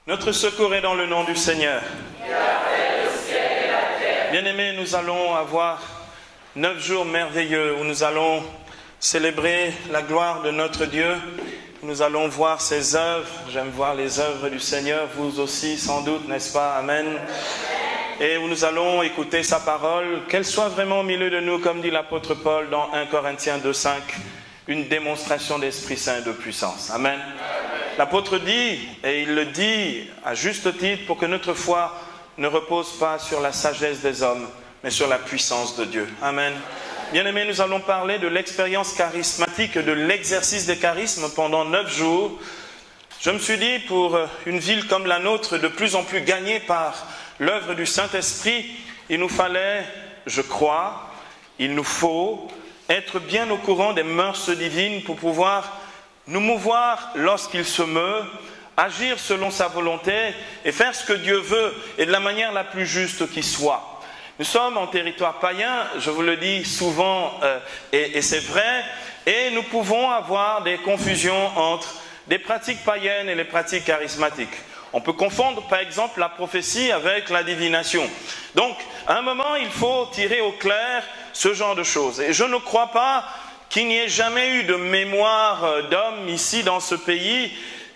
Notre secours est dans le nom du Seigneur. Bien-aimés, nous allons avoir 9 jours merveilleux où nous allons célébrer la gloire de notre Dieu. Nous allons voir ses œuvres. J'aime voir les œuvres du Seigneur, vous aussi sans doute, n'est-ce pas? Amen. Et où nous allons écouter sa parole, qu'elle soit vraiment au milieu de nous, comme dit l'apôtre Paul dans 1 Corinthiens 2,5, une démonstration d'Esprit Saint et de puissance. Amen. L'apôtre dit, et il le dit à juste titre, pour que notre foi ne repose pas sur la sagesse des hommes, mais sur la puissance de Dieu. Amen. Bien-aimés, nous allons parler de l'expérience charismatique, de l'exercice des charismes pendant 9 jours. Je me suis dit, pour une ville comme la nôtre, de plus en plus gagnée par l'œuvre du Saint-Esprit, il nous fallait, je crois, il nous faut être bien au courant des mœurs divines pour pouvoir nous mouvoir lorsqu'il se meut, agir selon sa volonté et faire ce que Dieu veut et de la manière la plus juste qui soit. Nous sommes en territoire païen, je vous le dis souvent et c'est vrai, et nous pouvons avoir des confusions entre des pratiques païennes et les pratiques charismatiques. On peut confondre par exemple la prophétie avec la divination. Donc à un moment il faut tirer au clair ce genre de choses. Et je ne crois pas qu'il n'y ait jamais eu de mémoire d'homme ici dans ce pays,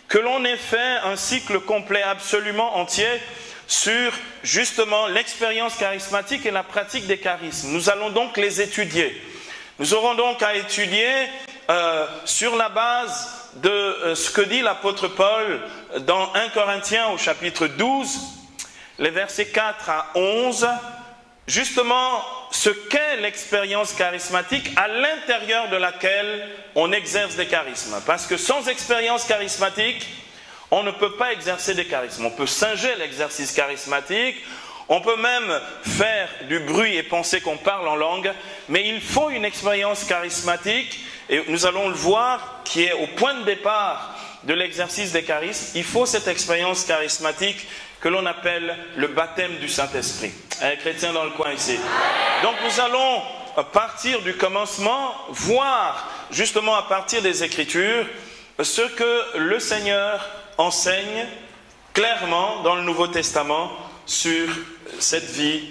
que l'on ait fait un cycle complet absolument entier sur justement l'expérience charismatique et la pratique des charismes. Nous allons donc les étudier. Nous aurons donc à étudier sur la base de ce que dit l'apôtre Paul dans 1 Corinthiens au chapitre 12, les versets 4 à 11, justement ce qu'est l'expérience charismatique à l'intérieur de laquelle on exerce des charismes. Parce que sans expérience charismatique, on ne peut pas exercer des charismes. On peut singer l'exercice charismatique, on peut même faire du bruit et penser qu'on parle en langue, mais il faut une expérience charismatique, et nous allons le voir, qui est au point de départ de l'exercice des charismes. Il faut cette expérience charismatique que l'on appelle le baptême du Saint-Esprit. Un chrétien dans le coin ici. Donc nous allons partir du commencement, voir justement à partir des Écritures ce que le Seigneur enseigne clairement dans le Nouveau Testament sur cette vie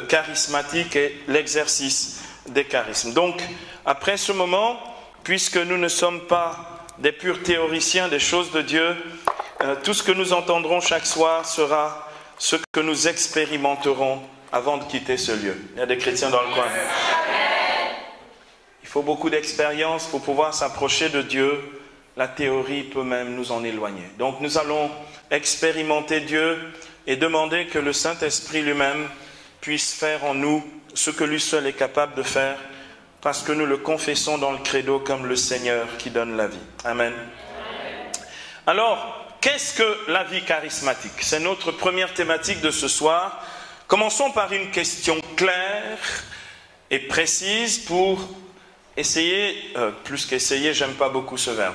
charismatique et l'exercice des charismes. Donc après ce moment, puisque nous ne sommes pas des purs théoriciens des choses de Dieu, tout ce que nous entendrons chaque soir sera ce que nous expérimenterons avant de quitter ce lieu. Il y a des chrétiens dans le coin. Il faut beaucoup d'expérience pour pouvoir s'approcher de Dieu. La théorie peut même nous en éloigner. Donc nous allons expérimenter Dieu et demander que le Saint-Esprit lui-même puisse faire en nous ce que lui seul est capable de faire, parce que nous le confessons dans le credo comme le Seigneur qui donne la vie. Amen. Alors, qu'est-ce que la vie charismatique? C'est notre première thématique de ce soir. Commençons par une question claire et précise pour essayer, plus qu'essayer, j'aime pas beaucoup ce verbe,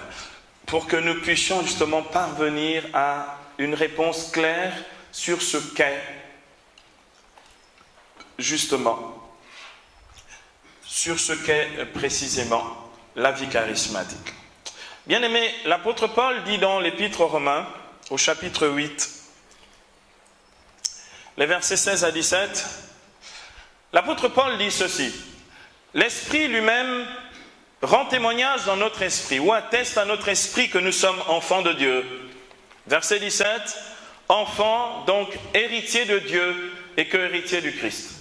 pour que nous puissions justement parvenir à une réponse claire sur ce qu'est justement, sur ce qu'est précisément la vie charismatique. Bien-aimé, l'apôtre Paul dit dans l'Épître aux Romains, au chapitre 8, les versets 16 à 17, l'apôtre Paul dit ceci: l'Esprit lui-même rend témoignage dans notre esprit, ou atteste à notre esprit que nous sommes enfants de Dieu. Verset 17, enfants, donc héritiers de Dieu et co-héritiers du Christ.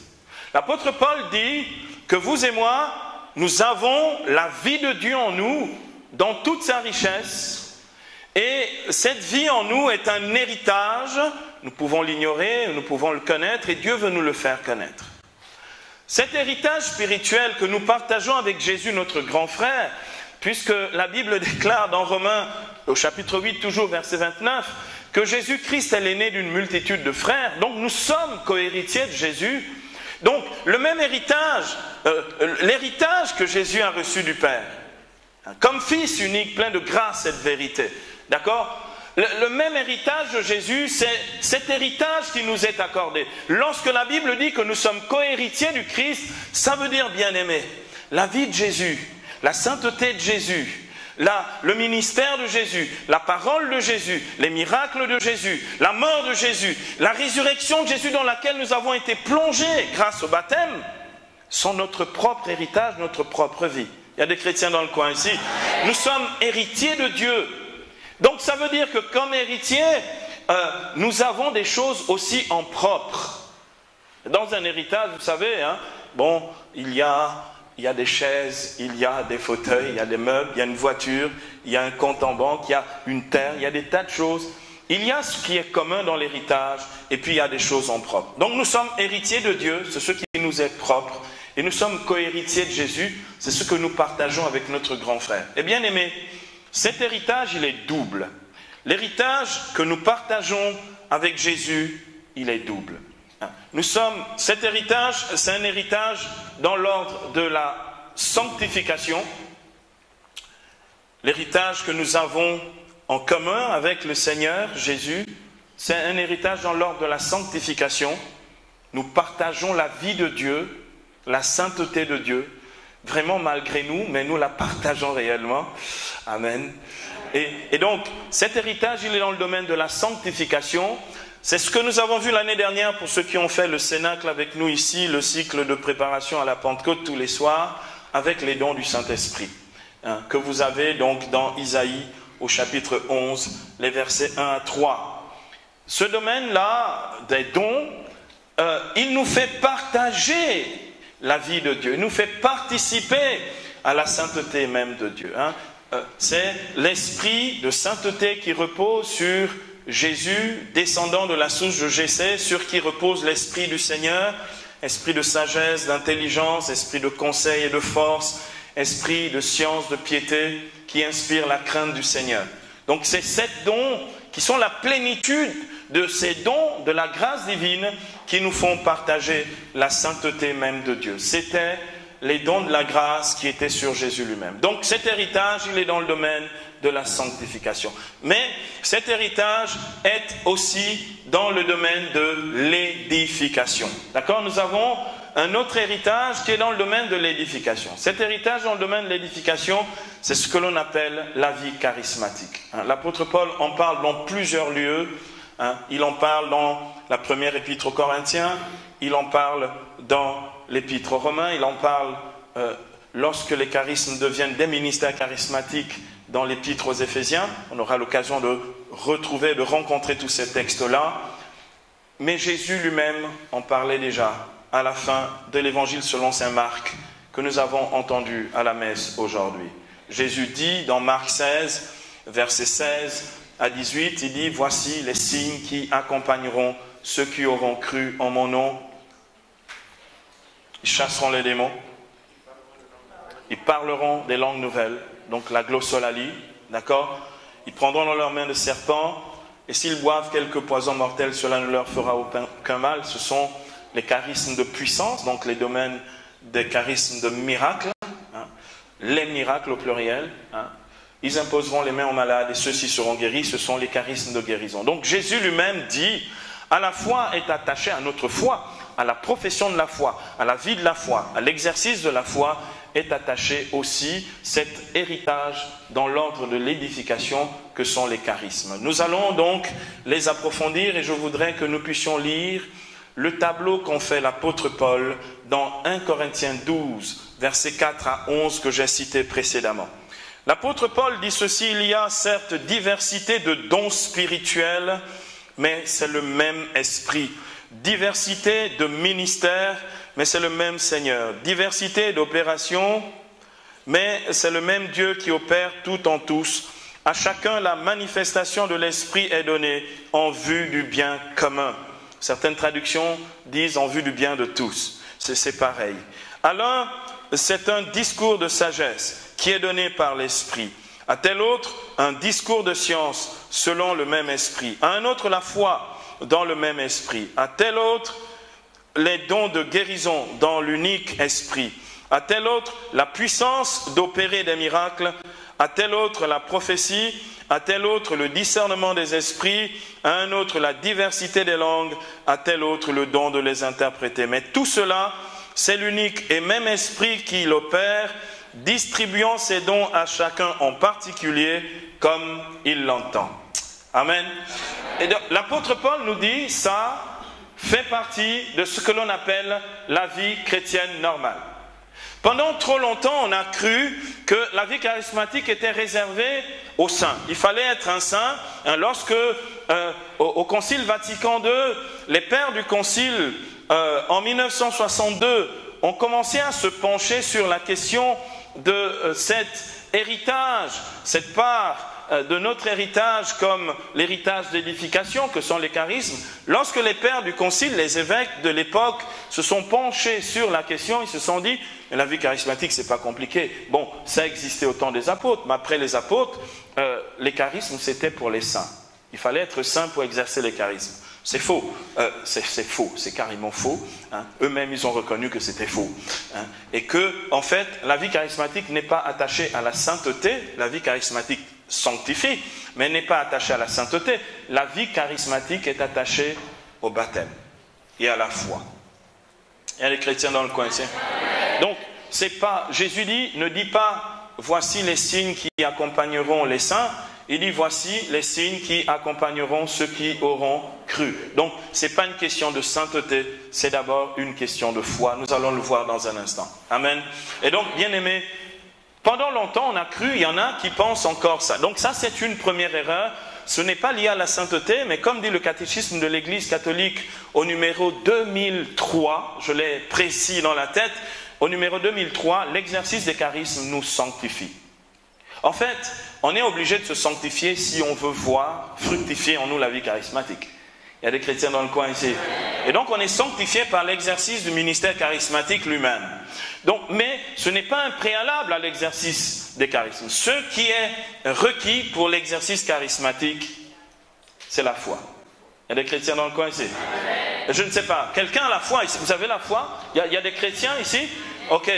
L'apôtre Paul dit que vous et moi, nous avons la vie de Dieu en nous, dans toute sa richesse, et cette vie en nous est un héritage. Nous pouvons l'ignorer, nous pouvons le connaître, et Dieu veut nous le faire connaître. Cet héritage spirituel que nous partageons avec Jésus, notre grand frère, puisque la Bible déclare dans Romains, au chapitre 8, toujours verset 29, que Jésus-Christ est l'aîné d'une multitude de frères, donc nous sommes co-héritiers de Jésus. Donc le même héritage, l'héritage que Jésus a reçu du Père, comme fils unique, plein de grâce et de vérité. D'accord ? Le même héritage de Jésus, c'est cet héritage qui nous est accordé. Lorsque la Bible dit que nous sommes co-héritiers du Christ, ça veut dire, bien-aimés, la vie de Jésus, la sainteté de Jésus, le ministère de Jésus, la parole de Jésus, les miracles de Jésus, la mort de Jésus, la résurrection de Jésus dans laquelle nous avons été plongés grâce au baptême, sont notre propre héritage, notre propre vie. Il y a des chrétiens dans le coin ici. Nous sommes héritiers de Dieu. Donc ça veut dire que comme héritiers, nous avons des choses aussi en propre. Dans un héritage, vous savez, hein, bon, il y a des chaises, il y a des fauteuils, il y a des meubles, il y a une voiture, il y a un compte en banque, il y a une terre, il y a des tas de choses. Il y a ce qui est commun dans l'héritage et puis il y a des choses en propre. Donc nous sommes héritiers de Dieu, c'est ce qui nous est propre. Et nous sommes co-héritiers de Jésus, c'est ce que nous partageons avec notre grand frère. Et bien aimé, cet héritage, il est double. L'héritage que nous partageons avec Jésus, il est double. Cet héritage, c'est un héritage dans l'ordre de la sanctification. L'héritage que nous avons en commun avec le Seigneur Jésus, c'est un héritage dans l'ordre de la sanctification. Nous partageons la vie de Dieu, la sainteté de Dieu, vraiment malgré nous, mais nous la partageons réellement. Amen. Et donc, cet héritage, il est dans le domaine de la sanctification. C'est ce que nous avons vu l'année dernière pour ceux qui ont fait le Cénacle avec nous ici, le cycle de préparation à la Pentecôte tous les soirs, avec les dons du Saint-Esprit, hein, que vous avez donc dans Isaïe au chapitre 11, les versets 1 à 3. Ce domaine-là, des dons, il nous fait partager la vie de Dieu, il nous fait participer à la sainteté même de Dieu. Hein. C'est l'esprit de sainteté qui repose sur Jésus, descendant de la source de Jessé, sur qui repose l'Esprit du Seigneur, esprit de sagesse, d'intelligence, esprit de conseil et de force, esprit de science, de piété, qui inspire la crainte du Seigneur. Donc c'est ces dons qui sont la plénitude de ces dons de la grâce divine qui nous font partager la sainteté même de Dieu. C'était les dons de la grâce qui étaient sur Jésus lui-même. Donc cet héritage, il est dans le domaine de la sanctification. Mais cet héritage est aussi dans le domaine de l'édification. D'accord? Nous avons un autre héritage qui est dans le domaine de l'édification. Cet héritage dans le domaine de l'édification, c'est ce que l'on appelle la vie charismatique. L'apôtre Paul en parle dans plusieurs lieux. Il en parle dans la première épître aux Corinthiens, il en parle dans l'épître aux Romains, il en parle lorsque les charismes deviennent des ministères charismatiques dans l'épître aux Éphésiens. On aura l'occasion de retrouver, de rencontrer tous ces textes-là. Mais Jésus lui-même en parlait déjà à la fin de l'évangile selon saint Marc que nous avons entendu à la messe aujourd'hui. Jésus dit dans Marc 16, versets 16 à 18, il dit « Voici les signes qui accompagneront ceux qui auront cru en mon nom. Ils chasseront les démons. Ils parleront des langues nouvelles. » Donc la glossolalie, d'accord? Ils prendront dans leurs mains des serpents. Et s'ils boivent quelques poisons mortels, cela ne leur fera aucun mal. Ce sont les charismes de puissance, donc les domaines des charismes de miracles. Hein, les miracles au pluriel. Hein. Ils imposeront les mains aux malades et ceux-ci seront guéris. Ce sont les charismes de guérison. Donc Jésus lui-même dit, à la foi est attaché à notre foi, à la profession de la foi, à la vie de la foi, à l'exercice de la foi, est attaché aussi cet héritage dans l'ordre de l'édification que sont les charismes. Nous allons donc les approfondir et je voudrais que nous puissions lire le tableau qu'en fait l'apôtre Paul dans 1 Corinthiens 12, versets 4 à 11 que j'ai cité précédemment. L'apôtre Paul dit ceci, il y a certes diversité de dons spirituels, mais c'est le même esprit. Diversité de ministères, mais c'est le même Seigneur. Diversité d'opérations, mais c'est le même Dieu qui opère tout en tous. À chacun, la manifestation de l'Esprit est donnée en vue du bien commun. Certaines traductions disent en vue du bien de tous. C'est pareil. Alors, c'est un discours de sagesse qui est donné par l'Esprit. À tel autre, un discours de science selon le même esprit. À un autre, la foi dans le même esprit. À tel autre, les dons de guérison dans l'unique esprit. À tel autre, la puissance d'opérer des miracles. À tel autre, la prophétie. À tel autre, le discernement des esprits. À un autre, la diversité des langues. À tel autre, le don de les interpréter. Mais tout cela, c'est l'unique et même esprit qui l'opère, distribuant ses dons à chacun en particulier comme il l'entend. Amen. Et l'apôtre Paul nous dit, ça fait partie de ce que l'on appelle la vie chrétienne normale. Pendant trop longtemps, on a cru que la vie charismatique était réservée aux saints. Il fallait être un saint. Lorsque, au Concile Vatican II, les pères du Concile, en 1962, ont commencé à se pencher sur la question de cet héritage, cette part de notre héritage comme l'héritage d'édification que sont les charismes. Lorsque les pères du concile, les évêques de l'époque se sont penchés sur la question, ils se sont dit, mais la vie charismatique c'est pas compliqué. Bon, ça existait au temps des apôtres, mais après les apôtres, les charismes c'était pour les saints. Il fallait être saint pour exercer les charismes. C'est faux, c'est faux, c'est carrément faux. Hein. Eux-mêmes, ils ont reconnu que c'était faux. Hein. Et que, en fait, la vie charismatique n'est pas attachée à la sainteté. La vie charismatique sanctifie, mais n'est pas attachée à la sainteté. La vie charismatique est attachée au baptême et à la foi. Il y a des chrétiens dans le coin ici. Donc, c'est pas, Jésus dit, ne dit pas, voici les signes qui accompagneront les saints. Il dit, voici les signes qui accompagneront ceux qui auront cru. Donc, ce n'est pas une question de sainteté, c'est d'abord une question de foi. Nous allons le voir dans un instant. Amen. Et donc, bien-aimés, pendant longtemps, on a cru, il y en a qui pensent encore ça. Donc ça, c'est une première erreur. Ce n'est pas lié à la sainteté, mais comme dit le catéchisme de l'Église catholique au numéro 2003, je l'ai précis dans la tête, au numéro 2003, l'exercice des charismes nous sanctifie. En fait, on est obligé de se sanctifier si on veut voir fructifier en nous la vie charismatique. Il y a des chrétiens dans le coin ici. Et donc, on est sanctifié par l'exercice du ministère charismatique lui-même. Donc, mais ce n'est pas un préalable à l'exercice des charismes. Ce qui est requis pour l'exercice charismatique, c'est la foi. Il y a des chrétiens dans le coin ici. Je ne sais pas. Quelqu'un a la foi ici? Vous avez la foi? Il y a des chrétiens ici? Ok,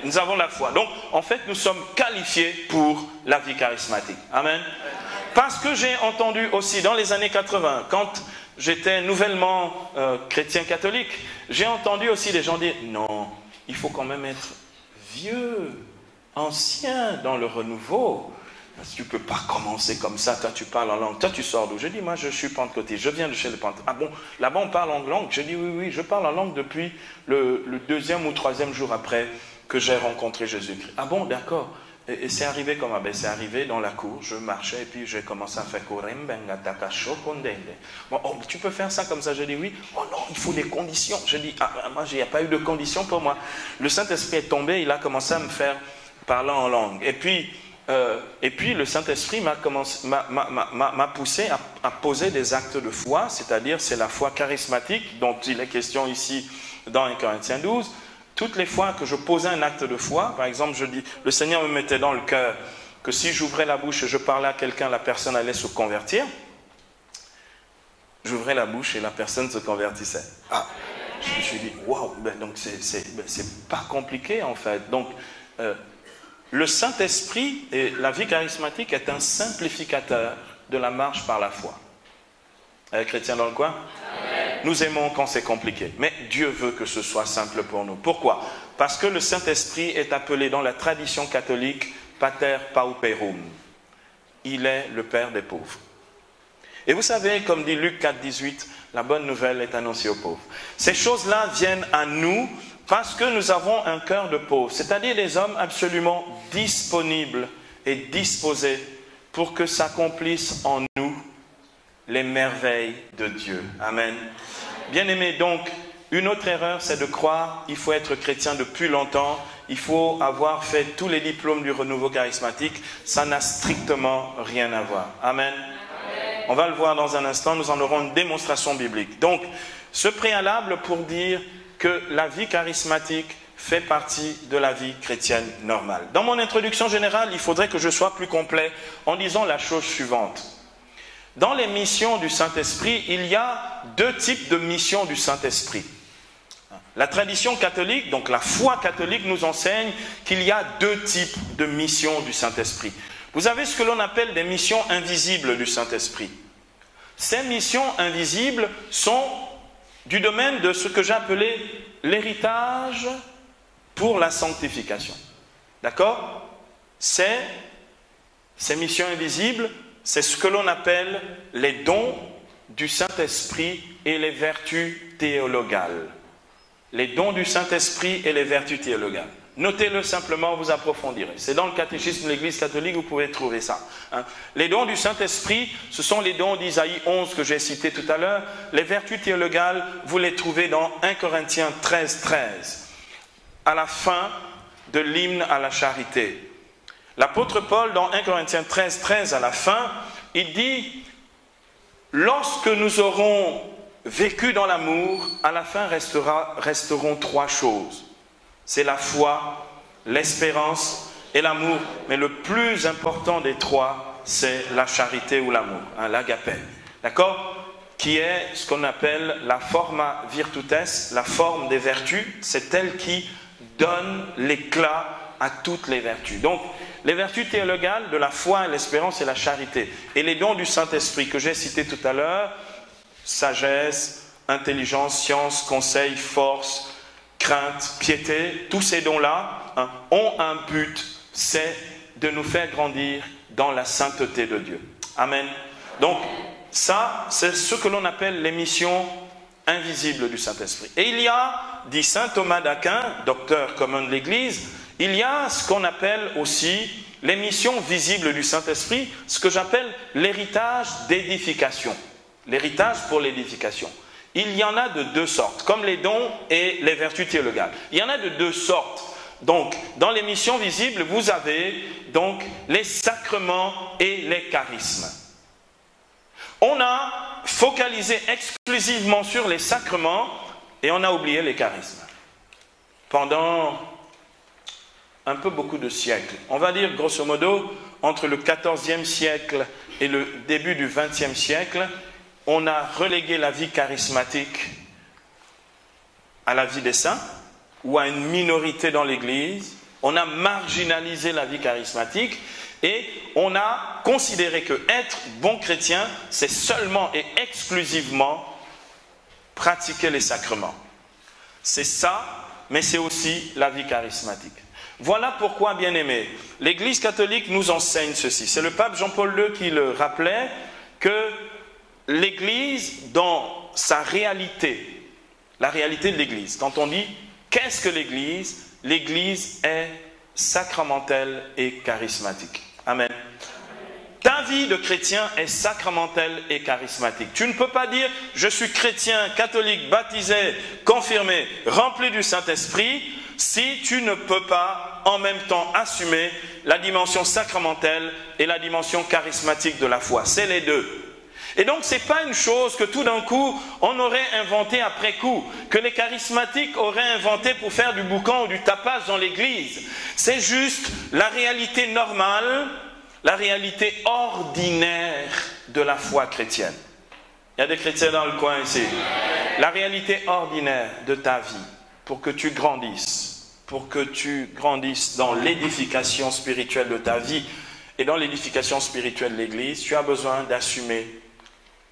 nous avons la foi. Donc, en fait, nous sommes qualifiés pour la vie charismatique. Amen. Parce que j'ai entendu aussi dans les années 80, quand j'étais nouvellement chrétien catholique, j'ai entendu aussi des gens dire, non, il faut quand même être vieux, ancien dans le renouveau. Parce que tu ne peux pas commencer comme ça, toi tu parles en langue. Toi tu sors d'où? Je dis, moi je suis pentecôtiste, je viens de chez les pentecôtistes. Ah bon, là-bas on parle en langue? Je dis, oui, je parle en langue depuis le deuxième ou troisième jour après que j'ai rencontré Jésus-Christ. Ah bon, d'accord. Et c'est arrivé comment? Ben, c'est arrivé dans la cour, je marchais et puis j'ai commencé à faire bon, oh, tu peux faire ça comme ça? Je dis oui. Oh non, il faut des conditions. Je dis, moi il n'y a pas eu de conditions pour moi. Le Saint-Esprit est tombé, il a commencé à me faire parler en langue. Et puis le Saint-Esprit m'a poussé à poser des actes de foi, c'est-à-dire c'est la foi charismatique dont il est question ici dans 1 Corinthiens 12. Toutes les fois que je posais un acte de foi, par exemple, je dis, le Seigneur me mettait dans le cœur que si j'ouvrais la bouche et je parlais à quelqu'un, la personne allait se convertir. J'ouvrais la bouche et la personne se convertissait. Ah, je me suis dit, waouh, donc c'est pas compliqué en fait. Donc, le Saint-Esprit et la vie charismatique est un simplificateur de la marche par la foi. Les chrétiens dans le coin? Nous aimons quand c'est compliqué, mais Dieu veut que ce soit simple pour nous. Pourquoi? Parce que le Saint-Esprit est appelé dans la tradition catholique Pater Pauperum. Il est le Père des pauvres. Et vous savez, comme dit Luc 4, 18, la bonne nouvelle est annoncée aux pauvres. Ces choses-là viennent à nous parce que nous avons un cœur de pauvre, c'est-à-dire des hommes absolument disponibles et disposés pour que s'accomplissent en nous les merveilles de Dieu. Amen. Bien-aimés, donc, une autre erreur, c'est de croire qu'il faut être chrétien depuis longtemps, il faut avoir fait tous les diplômes du renouveau charismatique. Ça n'a strictement rien à voir. Amen. On va le voir dans un instant, nous en aurons une démonstration biblique. Donc, ce préalable pour dire que la vie charismatique fait partie de la vie chrétienne normale. Dans mon introduction générale, il faudrait que je sois plus complet en disant la chose suivante. Dans les missions du Saint-Esprit, il y a deux types de missions du Saint-Esprit. La tradition catholique, donc la foi catholique, nous enseigne qu'il y a deux types de missions du Saint-Esprit. Vous avez ce que l'on appelle des missions invisibles du Saint-Esprit. Ces missions invisibles sont du domaine de ce que j'ai appelé l'héritage pour la sanctification. D'accord? Ces missions invisibles, c'est ce que l'on appelle les dons du Saint-Esprit et les vertus théologales. Les dons du Saint-Esprit et les vertus théologales. Notez-le simplement, vous approfondirez. C'est dans le catéchisme de l'Église catholique, vous pouvez trouver ça. Les dons du Saint-Esprit, ce sont les dons d'Isaïe 11 que j'ai cités tout à l'heure. Les vertus théologales, vous les trouvez dans 1 Corinthiens 13, 13, à la fin de l'hymne à la charité. L'apôtre Paul, dans 1 Corinthiens 13, 13, à la fin, il dit « Lorsque nous aurons vécu dans l'amour, à la fin resteront trois choses. C'est la foi, l'espérance et l'amour. Mais le plus important des trois, c'est la charité ou l'amour, l'agapé. D'accord? Qui est ce qu'on appelle la forma virtutes, la forme des vertus. C'est elle qui donne l'éclat à toutes les vertus. Donc, les vertus théologales de la foi, l'espérance et la charité. Et les dons du Saint-Esprit que j'ai cités tout à l'heure, sagesse, intelligence, science, conseil, force, crainte, piété, tous ces dons-là ont un but, c'est de nous faire grandir dans la sainteté de Dieu. Amen. Donc, ça, c'est ce que l'on appelle les missions invisibles du Saint-Esprit. Et il y a, dit saint Thomas d'Aquin, docteur commun de l'Église, il y a ce qu'on appelle aussi les missions visibles du Saint-Esprit, ce que j'appelle l'héritage d'édification. L'héritage pour l'édification. Il y en a de deux sortes, comme les dons et les vertus théologales. Il y en a de deux sortes. Donc, dans les missions visibles, vous avez donc les sacrements et les charismes. On a focalisé exclusivement sur les sacrements et on a oublié les charismes. Pendant un peu beaucoup de siècles. On va dire, grosso modo, entre le XIVe siècle et le début du XXe siècle, on a relégué la vie charismatique à la vie des saints ou à une minorité dans l'Église. On a marginalisé la vie charismatique et on a considéré que être bon chrétien, c'est seulement et exclusivement pratiquer les sacrements. C'est ça, mais c'est aussi la vie charismatique. Voilà pourquoi, bien-aimés, l'Église catholique nous enseigne ceci. C'est le pape Jean-Paul II qui le rappelait, que l'Église, dans sa réalité, la réalité de l'Église, quand on dit qu'est-ce que l'Église, l'Église est sacramentelle et charismatique. Amen. Ta vie de chrétien est sacramentelle et charismatique. Tu ne peux pas dire je suis chrétien, catholique, baptisé, confirmé, rempli du Saint-Esprit, si tu ne peux pas en même temps assumer la dimension sacramentelle et la dimension charismatique de la foi. C'est les deux. Et donc, ce n'est pas une chose que tout d'un coup, on aurait inventé après coup, que les charismatiques auraient inventé pour faire du boucan ou du tapage dans l'église. C'est juste la réalité normale, la réalité ordinaire de la foi chrétienne. Il y a des chrétiens dans le coin ici. La réalité ordinaire de ta vie, pour que tu grandisses dans l'édification spirituelle de ta vie et dans l'édification spirituelle de l'église, tu as besoin d'assumer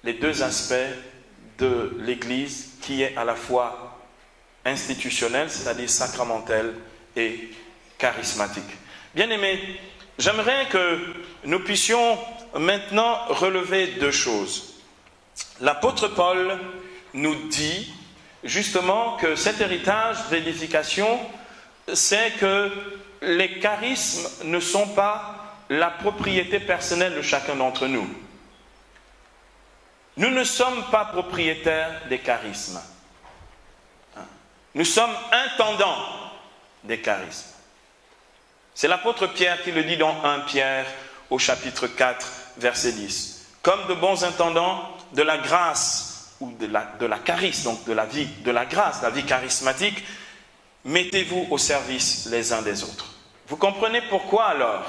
les deux aspects de l'Église qui est à la fois institutionnelle, c'est-à-dire sacramentelle et charismatique. Bien-aimés, j'aimerais que nous puissions maintenant relever deux choses. L'apôtre Paul nous dit justement que cet héritage d'édification, c'est que les charismes ne sont pas la propriété personnelle de chacun d'entre nous. Nous ne sommes pas propriétaires des charismes. Nous sommes intendants des charismes. C'est l'apôtre Pierre qui le dit dans 1 Pierre au chapitre 4, verset 10. Comme de bons intendants de la grâce ou de la charisme, donc de la vie, de la grâce, la vie charismatique, mettez-vous au service les uns des autres. Vous comprenez pourquoi alors,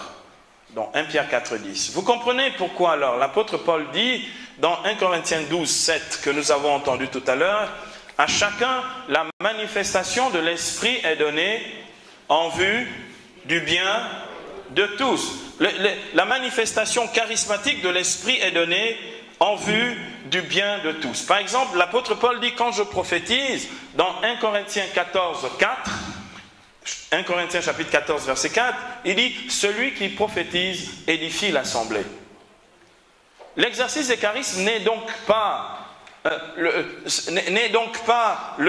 dans 1 Pierre 4, 10, vous comprenez pourquoi alors l'apôtre Paul dit dans 1 Corinthiens 12, 7 que nous avons entendu tout à l'heure, à chacun la manifestation de l'Esprit est donnée en vue du bien de tous. La manifestation charismatique de l'Esprit est donnée en vue du bien de tous. Par exemple, l'apôtre Paul dit quand je prophétise, dans 1 Corinthiens 14, 4, 1 Corinthiens chapitre 14 verset 4, il dit « Celui qui prophétise édifie l'assemblée ». L'exercice des charismes n'est donc pas le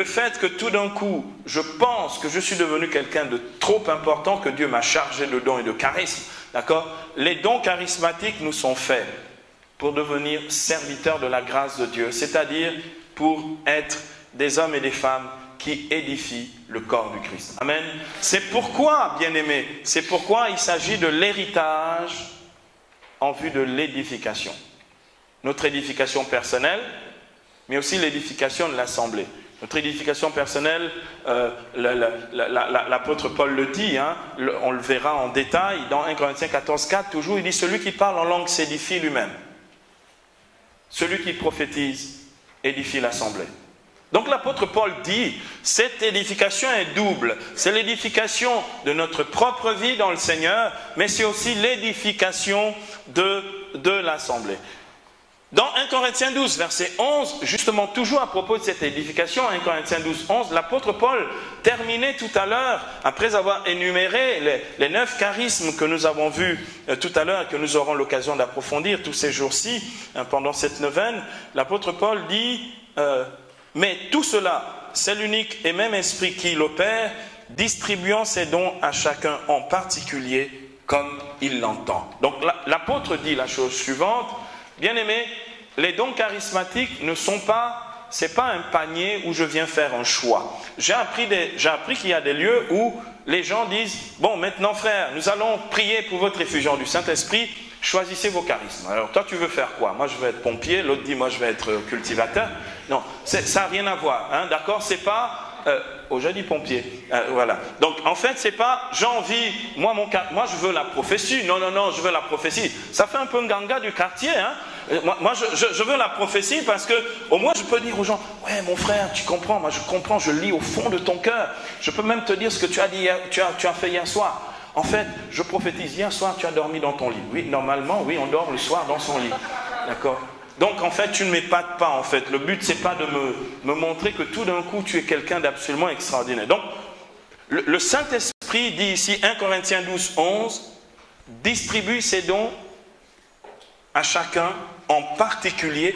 fait que tout d'un coup, je pense que je suis devenu quelqu'un de trop important, que Dieu m'a chargé de dons et de charismes. D'accord? Les dons charismatiques nous sont faits pour devenir serviteurs de la grâce de Dieu, c'est-à-dire pour être des hommes et des femmes qui édifient le corps du Christ. Amen. C'est pourquoi, bien-aimés, c'est pourquoi il s'agit de l'héritage en vue de l'édification. Notre édification personnelle, mais aussi l'édification de l'assemblée. Notre édification personnelle, l'apôtre Paul le dit, hein, on le verra en détail, dans 1 Corinthiens 14, 4, toujours, il dit « Celui qui parle en langue s'édifie lui-même. Celui qui prophétise édifie l'assemblée. » Donc l'apôtre Paul dit, cette édification est double. C'est l'édification de notre propre vie dans le Seigneur, mais c'est aussi l'édification de l'assemblée. Dans 1 Corinthiens 12, verset 11, justement toujours à propos de cette édification, 1 Corinthiens 12, 11, l'apôtre Paul terminait tout à l'heure, après avoir énuméré les 9 charismes que nous avons vus tout à l'heure et que nous aurons l'occasion d'approfondir tous ces jours-ci, pendant cette neuvaine, l'apôtre Paul dit, mais tout cela, c'est l'unique et même esprit qui l'opère, distribuant ses dons à chacun en particulier comme il l'entend. Donc l'apôtre dit la chose suivante, bien-aimés, les dons charismatiques ne sont pas, c'est pas un panier où je viens faire un choix. J'ai appris qu'il y a des lieux où les gens disent, bon maintenant frère, nous allons prier pour votre effusion du Saint-Esprit, choisissez vos charismes. Alors toi tu veux faire quoi? Moi je veux être pompier, l'autre dit moi je vais être cultivateur. Non, ça n'a rien à voir, hein, d'accord? C'est pas... j'ai dit pompier, voilà. Donc en fait c'est pas j'ai envie, moi je veux la prophétie, non, je veux la prophétie. Ça fait un peu un ganga du quartier, hein. Moi je veux la prophétie parce que au moins je peux dire aux gens, ouais mon frère, tu comprends, moi je comprends, je lis au fond de ton cœur. Je peux même te dire ce que tu as dit hier, tu as fait hier soir. En fait, je prophétise, hier soir tu as dormi dans ton lit. Oui, normalement, oui, on dort le soir dans son lit. D'accord? Donc en fait, tu ne m'épates pas en fait. Le but, c'est pas de me montrer que tout d'un coup, tu es quelqu'un d'absolument extraordinaire. Donc, le Saint-Esprit dit ici, 1 Corinthiens 12, 11, distribue ses dons à chacun en particulier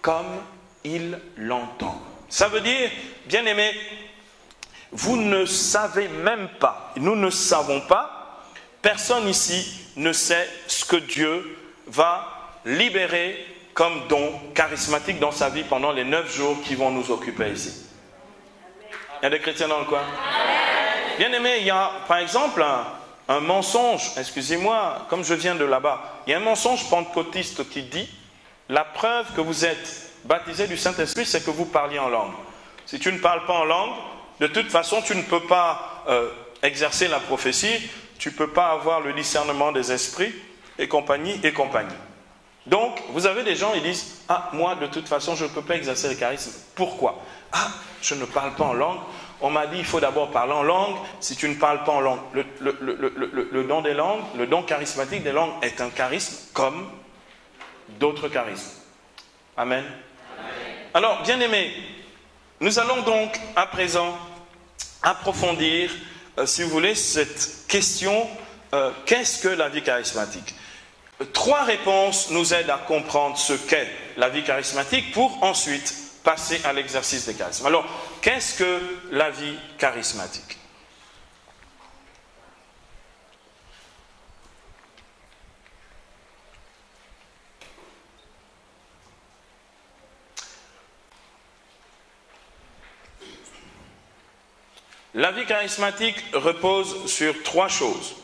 comme il l'entend. Ça veut dire, bien-aimés, vous ne savez même pas, nous ne savons pas, personne ici ne sait ce que Dieu va libérer comme don charismatique dans sa vie pendant les 9 jours qui vont nous occuper ici. Il y a des chrétiens dans le coin? Bien aimé, il y a par exemple un mensonge, excusez-moi, comme je viens de là-bas, il y a un mensonge pentecôtiste qui dit, la preuve que vous êtes baptisé du Saint-Esprit, c'est que vous parliez en langue. Si tu ne parles pas en langue, de toute façon, tu ne peux pas exercer la prophétie, tu ne peux pas avoir le discernement des esprits, et compagnie, et compagnie. Donc, vous avez des gens, ils disent, ah, moi, de toute façon, je ne peux pas exercer le charisme. Pourquoi? Ah, je ne parle pas en langue. On m'a dit, il faut d'abord parler en langue. Si tu ne parles pas en langue, le don des langues, le don charismatique des langues est un charisme comme d'autres charismes. Amen. Alors, bien aimés, nous allons donc à présent approfondir, si vous voulez, cette question, qu'est-ce que la vie charismatique? 3 réponses nous aident à comprendre ce qu'est la vie charismatique pour ensuite passer à l'exercice des charismes. Alors, qu'est-ce que la vie charismatique? La vie charismatique repose sur 3 choses.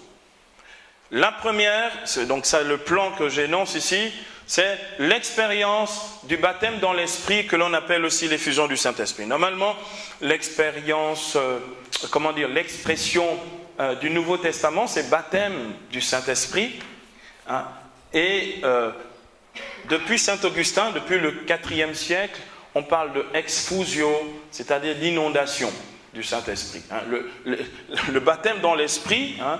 La première, c'est donc ça le plan que j'énonce ici, c'est l'expérience du baptême dans l'esprit que l'on appelle aussi l'effusion du Saint-Esprit. Normalement, l'expérience, l'expression du Nouveau Testament, c'est baptême du Saint-Esprit. Hein, et depuis Saint Augustin, depuis le IVe siècle, on parle de exfusio, c'est-à-dire l'inondation du Saint-Esprit. Hein, le baptême dans l'esprit, hein,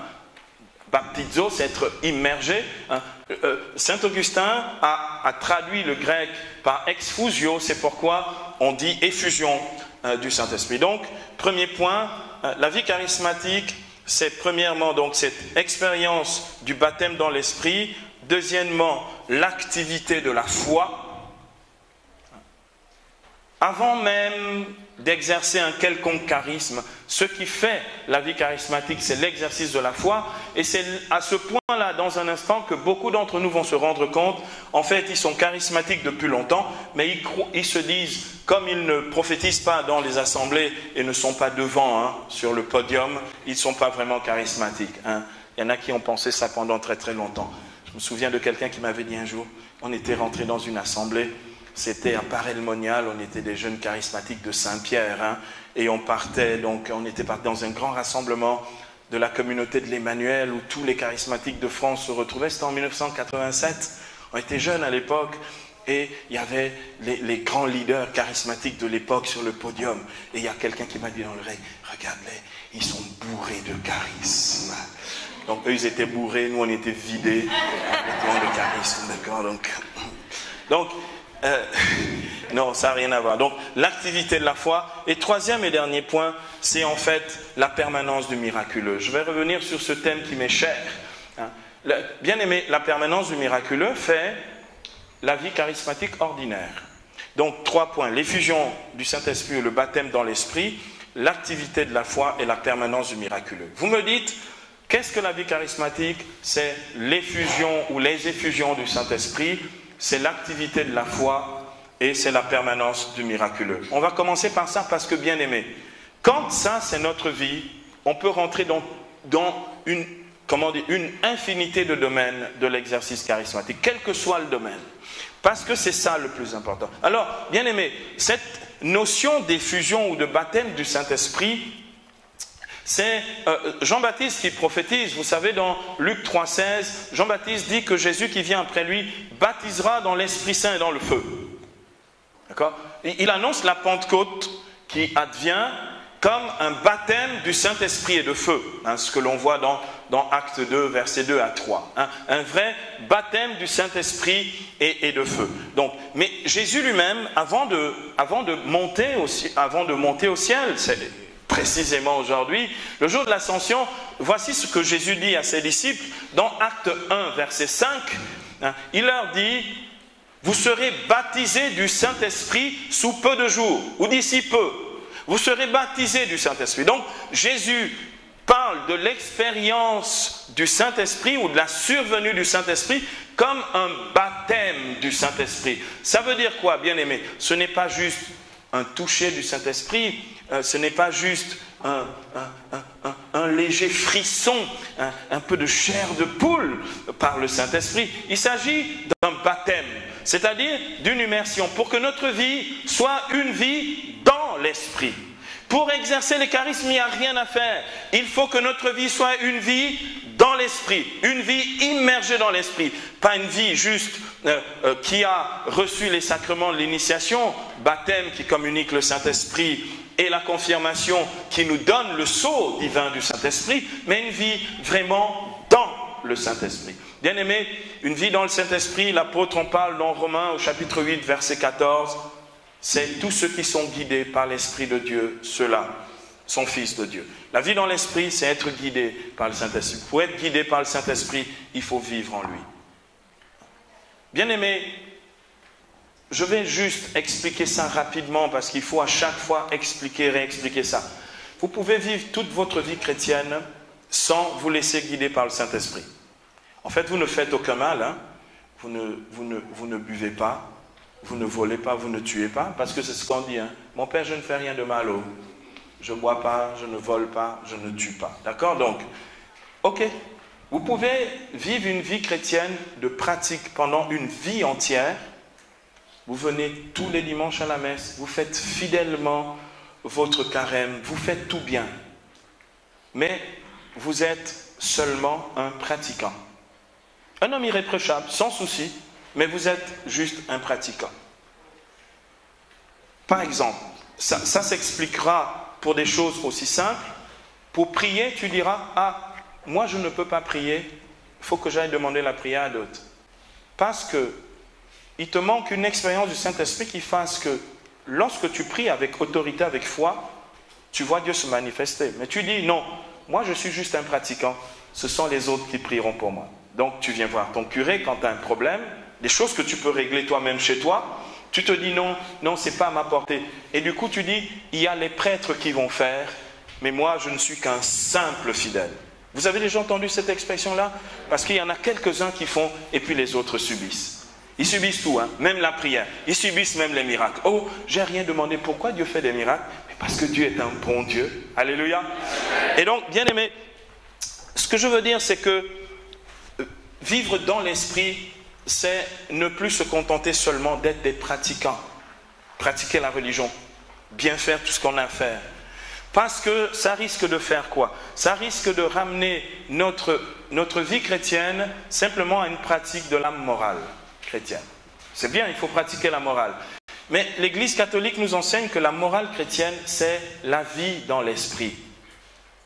baptizo, c'est être immergé. Hein. Saint Augustin a traduit le grec par exfusio, c'est pourquoi on dit effusion. du Saint-Esprit. Donc, premier point, la vie charismatique, c'est premièrement donc cette expérience du baptême dans l'Esprit. Deuxièmement, l'activité de la foi. Avant même d'exercer un quelconque charisme, ce qui fait la vie charismatique, c'est l'exercice de la foi. Et c'est à ce point-là, dans un instant, que beaucoup d'entre nous vont se rendre compte. En fait, ils sont charismatiques depuis longtemps, mais ils se disent, comme ils ne prophétisent pas dans les assemblées et ne sont pas devant, sur le podium, ils ne sont pas vraiment charismatiques. Il y en a qui ont pensé ça pendant très très longtemps. Je me souviens de quelqu'un qui m'avait dit un jour, on était rentré dans une assemblée, c'était à Paray-le-Monial, on était des jeunes charismatiques de Saint-Pierre, et on était parti dans un grand rassemblement de la communauté de l'Emmanuel où tous les charismatiques de France se retrouvaient. C'était en 1987, on était jeunes à l'époque, et il y avait les grands leaders charismatiques de l'époque sur le podium. Et il y a quelqu'un qui m'a dit dans l'oreille, regarde-les, ils sont bourrés de charisme. Donc eux, ils étaient bourrés, nous, on était vidés de charisme, d'accord. Donc non, ça n'a rien à voir. Donc, l'activité de la foi. Et troisième et dernier point, c'est en fait la permanence du miraculeux. Je vais revenir sur ce thème qui m'est cher. Bien aimé, la permanence du miraculeux fait la vie charismatique ordinaire. Donc, 3 points. L'effusion du Saint-Esprit ou le baptême dans l'Esprit, l'activité de la foi et la permanence du miraculeux. Vous me dites, qu'est-ce que la vie charismatique? C'est l'effusion ou les effusions du Saint-Esprit. C'est l'activité de la foi et c'est la permanence du miraculeux. On va commencer par ça parce que, bien aimé, quand ça c'est notre vie, on peut rentrer dans une infinité de domaines de l'exercice charismatique, quel que soit le domaine, parce que c'est ça le plus important. Alors, bien aimé, cette notion d'effusion ou de baptême du Saint-Esprit, c'est Jean-Baptiste qui prophétise. Vous savez, dans Luc 3,16, Jean-Baptiste dit que Jésus qui vient après lui baptisera dans l'Esprit Saint et dans le feu. D'accord? Il annonce la Pentecôte qui advient comme un baptême du Saint-Esprit et de feu. Ce que l'on voit dans Actes 2, versets 2 à 3. Un vrai baptême du Saint-Esprit et de feu. Donc, mais Jésus lui-même, avant de monter au ciel, c'est précisément aujourd'hui, le jour de l'ascension, voici ce que Jésus dit à ses disciples dans Acte 1, verset 5. Il leur dit, vous serez baptisés du Saint-Esprit sous peu de jours, ou d'ici peu. Vous serez baptisés du Saint-Esprit. Donc, Jésus parle de l'expérience du Saint-Esprit ou de la survenue du Saint-Esprit comme un baptême du Saint-Esprit. Ça veut dire quoi, bien aimé? Ce n'est pas juste un toucher du Saint-Esprit, ce n'est pas juste un léger frisson, un peu de chair de poule par le Saint-Esprit. Il s'agit d'un baptême, c'est-à-dire d'une immersion, pour que notre vie soit une vie dans l'Esprit. Pour exercer les charismes, il n'y a rien à faire. Il faut que notre vie soit une vie dans l'Esprit, une vie immergée dans l'Esprit. Pas une vie juste qui a reçu les sacrements de l'initiation, baptême qui communique le Saint-Esprit et la confirmation qui nous donne le sceau divin du Saint-Esprit, mais une vie vraiment dans le Saint-Esprit. Bien aimé, une vie dans le Saint-Esprit, l'apôtre en parle dans Romains au chapitre 8, verset 14. C'est tous ceux qui sont guidés par l'Esprit de Dieu, ceux-là sont fils de Dieu. La vie dans l'Esprit, c'est être guidé par le Saint-Esprit. Pour être guidé par le Saint-Esprit, il faut vivre en lui. Bien aimé, je vais juste expliquer ça rapidement parce qu'il faut à chaque fois expliquer, réexpliquer ça. Vous pouvez vivre toute votre vie chrétienne sans vous laisser guider par le Saint-Esprit. En fait, vous ne faites aucun mal, vous ne buvez pas, vous ne volez pas, vous ne tuez pas, parce que c'est ce qu'on dit. Mon Père, je ne fais rien de mal. Je ne bois pas, je ne vole pas, je ne tue pas. D'accord? Donc, ok. Vous pouvez vivre une vie chrétienne de pratique pendant une vie entière. Vous venez tous les dimanches à la messe, vous faites fidèlement votre carême, vous faites tout bien. Mais vous êtes seulement un pratiquant. Un homme irréprochable, sans souci, mais vous êtes juste un pratiquant. Par exemple, ça s'expliquera pour des choses aussi simples. Pour prier, tu diras, ah, moi je ne peux pas prier, il faut que j'aille demander la prière à d'autres. Parce que il te manque une expérience du Saint-Esprit qui fasse que lorsque tu pries avec autorité, avec foi, tu vois Dieu se manifester. Mais tu dis, non, moi je suis juste un pratiquant, ce sont les autres qui prieront pour moi. Donc tu viens voir ton curé quand tu as un problème, des choses que tu peux régler toi-même chez toi, tu te dis non, non, ce n'est pas à ma portée. Et du coup tu dis, il y a les prêtres qui vont faire, mais moi je ne suis qu'un simple fidèle. Vous avez déjà entendu cette expression-là? Parce qu'il y en a quelques-uns qui font, et puis les autres subissent. Ils subissent tout, hein, même la prière. Ils subissent même les miracles. Oh, j'ai rien demandé. Pourquoi Dieu fait des miracles? Mais parce que Dieu est un bon Dieu. Alléluia. Et donc, bien aimé, ce que je veux dire, c'est que vivre dans l'esprit, c'est ne plus se contenter seulement d'être des pratiquants. Pratiquer la religion. Bien faire tout ce qu'on a à faire. Parce que ça risque de faire quoi? Ça risque de ramener notre vie chrétienne simplement à une pratique de la morale chrétienne. C'est bien, il faut pratiquer la morale. Mais l'Église catholique nous enseigne que la morale chrétienne, c'est la vie dans l'esprit.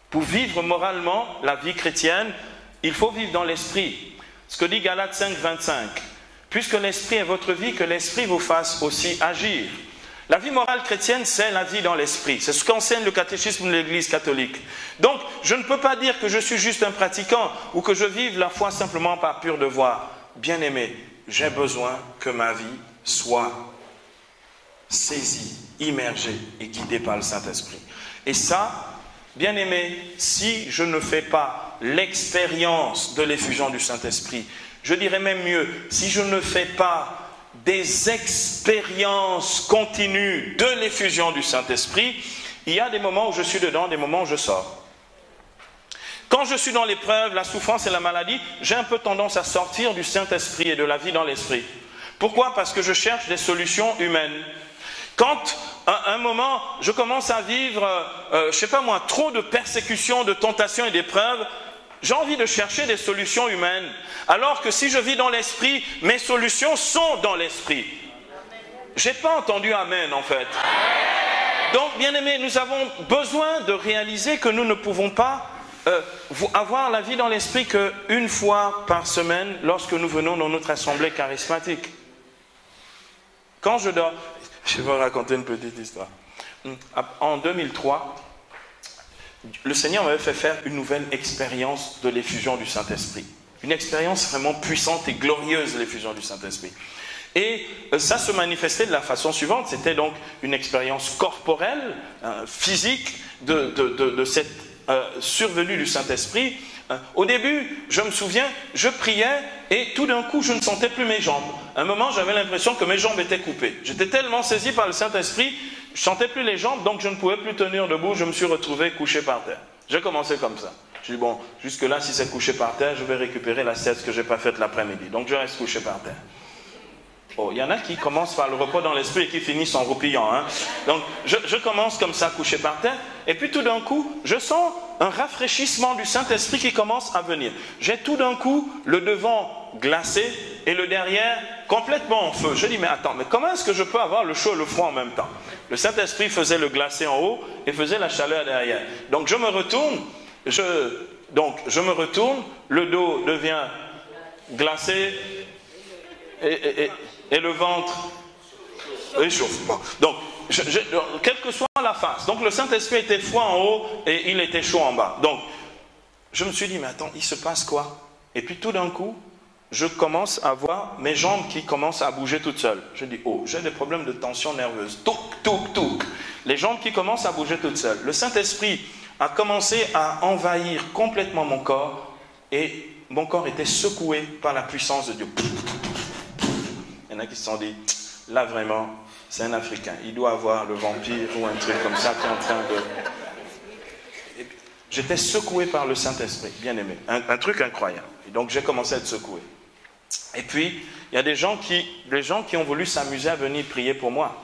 Pour vivre moralement la vie chrétienne, il faut vivre dans l'esprit. Ce que dit Galates 5, 25. Puisque l'esprit est votre vie, que l'esprit vous fasse aussi agir. La vie morale chrétienne, c'est la vie dans l'esprit. C'est ce qu'enseigne le catéchisme de l'Église catholique. Donc, je ne peux pas dire que je suis juste un pratiquant ou que je vive la foi simplement par pur devoir. Bien-aimé, j'ai besoin que ma vie soit saisie, immergée et guidée par le Saint-Esprit. Et ça, bien-aimé, si je ne fais pas l'expérience de l'effusion du Saint-Esprit, je dirais même mieux, si je ne fais pas des expériences continues de l'effusion du Saint-Esprit, il y a des moments où je suis dedans, des moments où je sors. Quand je suis dans l'épreuve, la souffrance et la maladie, j'ai un peu tendance à sortir du Saint-Esprit et de la vie dans l'Esprit. Pourquoi? Parce que je cherche des solutions humaines. Quand, à un moment, je commence à vivre, je ne sais pas moi, trop de persécutions, de tentations et d'épreuves, j'ai envie de chercher des solutions humaines. Alors que si je vis dans l'esprit, mes solutions sont dans l'esprit. Je n'ai pas entendu amen en fait. Donc bien aimés, nous avons besoin de réaliser que nous ne pouvons pas avoir la vie dans l'esprit qu'une fois par semaine lorsque nous venons dans notre assemblée charismatique. Quand je dors, je vais vous raconter une petite histoire. En 2003, le Seigneur m'avait fait faire une nouvelle expérience de l'effusion du Saint-Esprit. Une expérience vraiment puissante et glorieuse de l'effusion du Saint-Esprit. Et ça se manifestait de la façon suivante. C'était donc une expérience corporelle, physique, de cette survenue du Saint-Esprit. Au début, je me souviens, je priais et tout d'un coup, je ne sentais plus mes jambes. À un moment, j'avais l'impression que mes jambes étaient coupées. J'étais tellement saisi par le Saint-Esprit, je ne sentais plus les jambes, donc je ne pouvais plus tenir debout. Je me suis retrouvé couché par terre. J'ai commencé comme ça. Je dis, bon, jusque-là, si c'est couché par terre, je vais récupérer la sieste que je n'ai pas faite l'après-midi. Donc, je reste couché par terre. Oh, il y en a qui commencent par le repos dans l'esprit et qui finissent en roupillant. Hein. Donc, je commence comme ça, couché par terre. Et puis, tout d'un coup, je sens un rafraîchissement du Saint-Esprit qui commence à venir. J'ai tout d'un coup le devant glacé et le derrière complètement en feu. Je dis, mais attends, mais comment est-ce que je peux avoir le chaud et le froid en même temps? Le Saint-Esprit faisait le glacé en haut et faisait la chaleur derrière. Donc, je me retourne. Le dos devient glacé et le ventre réchauffe. Donc, quelle que soit la face. Donc, le Saint-Esprit était froid en haut et il était chaud en bas. Donc, je me suis dit, mais attends, il se passe quoi? Et puis, tout d'un coup, je commence à voir mes jambes qui commencent à bouger toutes seules. Je dis, oh, j'ai des problèmes de tension nerveuse. Touk, touk, touk. Les jambes qui commencent à bouger toutes seules. Le Saint-Esprit a commencé à envahir complètement mon corps et mon corps était secoué par la puissance de Dieu. Il y en a qui se sont dit, là vraiment, c'est un Africain, il doit avoir le vampire ou un truc comme ça qui est en train de... J'étais secoué par le Saint-Esprit, bien aimé, un truc incroyable. Et donc j'ai commencé à être secoué. Et puis, il y a des gens qui ont voulu s'amuser à venir prier pour moi.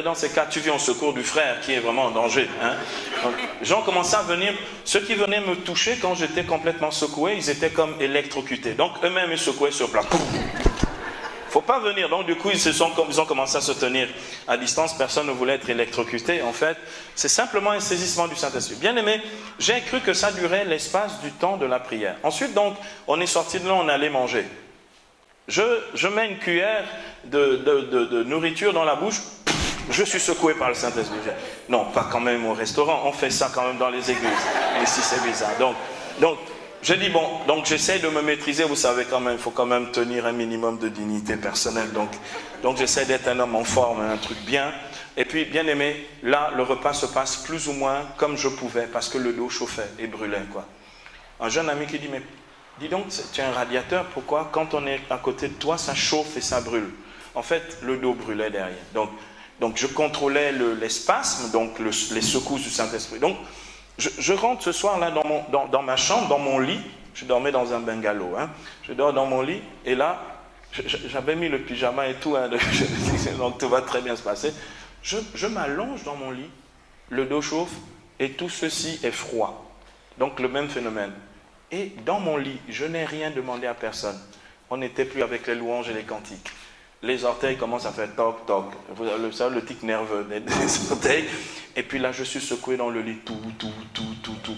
Dans ces cas, tu viens au secours du frère qui est vraiment en danger. Hein? Donc, les gens commençaient à venir. Ceux qui venaient me toucher quand j'étais complètement secoué, ils étaient comme électrocutés. Donc eux-mêmes ils secouaient sur place. Il ne faut pas venir. Donc du coup, ils ont commencé à se tenir à distance. Personne ne voulait être électrocuté. En fait, c'est simplement un saisissement du Saint-Esprit. Bien aimé, j'ai cru que ça durait l'espace du temps de la prière. Ensuite, donc, on est sorti de là, on allait manger. Je mets une cuillère de nourriture dans la bouche. Je suis secoué par le Saint-Esprit. Non, pas quand même au restaurant. On fait ça quand même dans les églises. Ici, c'est bizarre. Donc, je dis, bon, donc j'essaie de me maîtriser. Vous savez quand même, il faut quand même tenir un minimum de dignité personnelle. Donc j'essaie d'être un homme en forme, un truc bien. Et puis, bien aimé, là, le repas se passe plus ou moins comme je pouvais, parce que le dos chauffait et brûlait, quoi. Un jeune ami qui dit, mais dis donc, tu es un radiateur, pourquoi quand on est à côté de toi, ça chauffe et ça brûle? En fait, le dos brûlait derrière. Donc je contrôlais les spasmes, donc les secousses du Saint-Esprit. Donc, je rentre ce soir là dans ma chambre, dans mon lit. Je dormais dans un bungalow. Hein. Je dors dans mon lit et là, j'avais mis le pyjama et tout. Hein, donc tout va très bien se passer. Je m'allonge dans mon lit, le dos chauffe et tout ceci est froid. Donc le même phénomène. Et dans mon lit, je n'ai rien demandé à personne. On n'était plus avec les louanges et les cantiques. Les orteils commencent à faire toc, toc. Vous savez, le tic nerveux des orteils. Et puis là, je suis secoué dans le lit, tout,